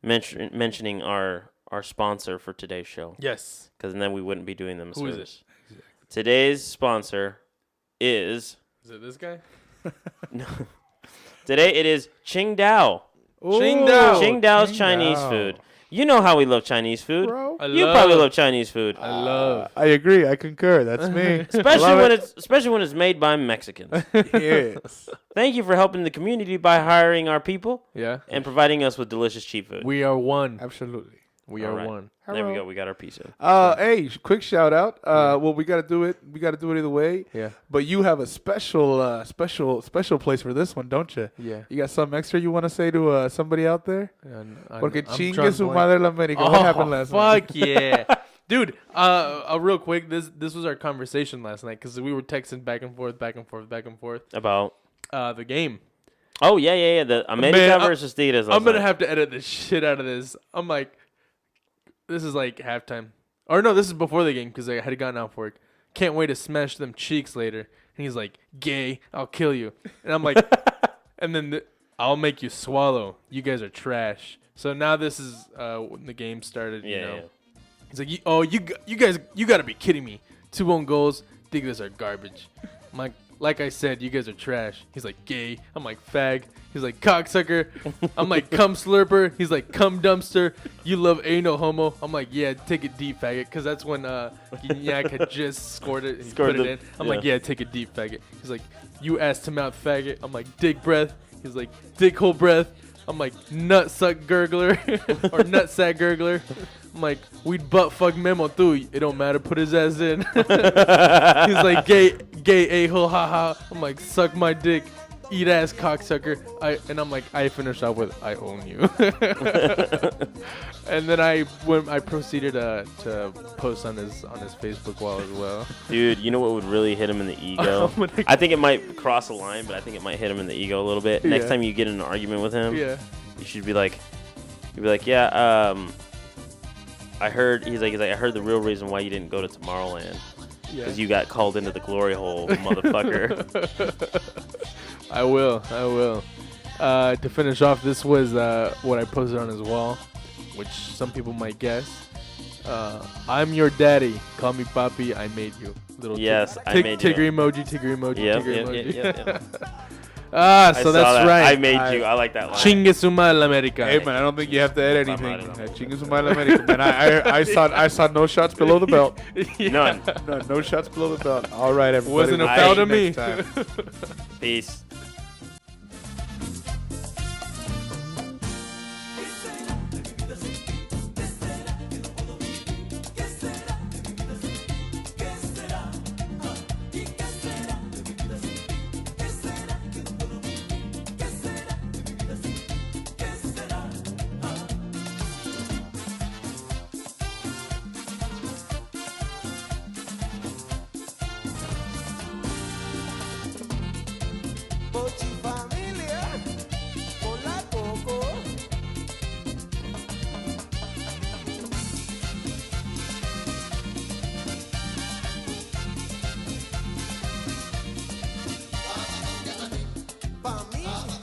mentioning our sponsor for today's show, Yes. because then we wouldn't be doing them a Who is service. Today's sponsor is Is it this guy? today it is Qingdao. Qingdao. Qingdao's Chinese food. You know how we love Chinese food. Bro. I You love- probably love Chinese food, I love. I agree. I concur. That's me. especially when it's made by Mexicans. Yes. Thank you for helping the community by hiring our people Yeah. and providing us with delicious cheap food. We are one. Absolutely. We All are right. one. There we go. We got our piece in. Hey, quick shout out. Well, we gotta do it. We gotta do it either way. Yeah. But you have a special place for this one, don't you? Yeah. You got something extra you want to say to somebody out there? Porque I'm chingue drawing su blank. madre la América. What happened last night? Fuck yeah. Dude, real quick, this was our conversation last night because we were texting back and forth About the game. oh yeah the America Man, versus Tigres. I'm gonna have to edit the shit out of this. I'm like, this is like halftime, or no, this is before the game because I had gotten off work. Can't wait to smash them cheeks later. And he's like, "Gay, I'll kill you." And I'm like, and then I'll make you swallow. You guys are trash. So now this is when the game started. Yeah, you know. yeah. He's like, you guys, you gotta be kidding me. 2 own goals. Tigres are garbage. I'm like I said, you guys are trash. He's like, gay. I'm like, fag. He's like, cocksucker. I'm like, cum slurper. He's like, cum dumpster. You love anal homo. I'm like, yeah, take it deep, faggot. Because that's when Gignac had just scored it and he Scored put it the- in. I'm like, yeah. yeah, take it deep, faggot. He's like, you ass to mouth faggot. I'm like, dick breath. He's like, dick hole breath. I'm like, nut suck gurgler or nut sack gurgler. I'm like, we'd butt fuck Memo too. It don't matter. Put his ass in. He's like, gay a-hole, haha. I'm like, suck my dick. Eat ass cocksucker. And I'm like, I finished off with, I own you. And then I proceeded to post on his Facebook wall as well. Dude, you know what would really hit him in the ego? I think it might cross a line, but I think it might hit him in the ego a little bit. Next Yeah. time you get in an argument with him, Yeah. you should be like, yeah, I heard. He's like, I heard the real reason why you didn't go to Tomorrowland Yeah. because you got called into the glory hole, motherfucker. I will. To finish off, this was what I posted on his wall, which some people might guess. I'm your daddy. Call me papi. I made you. Little Yes, I made you. Tigger emoji. Tigger emoji. Yep, Tigger yep, emoji. yep, yep, yep. Ah, I so saw that's that. right. I made you. I like that line. Chingue su madre la America. Hey, man, I don't think you have to edit I'm anything. out of it. Chingue su madre la América, man. I saw no shots below the belt. None. No shots below the belt. All right, everybody. Wasn't a foul See to you me. next time. Peace. Pa' mí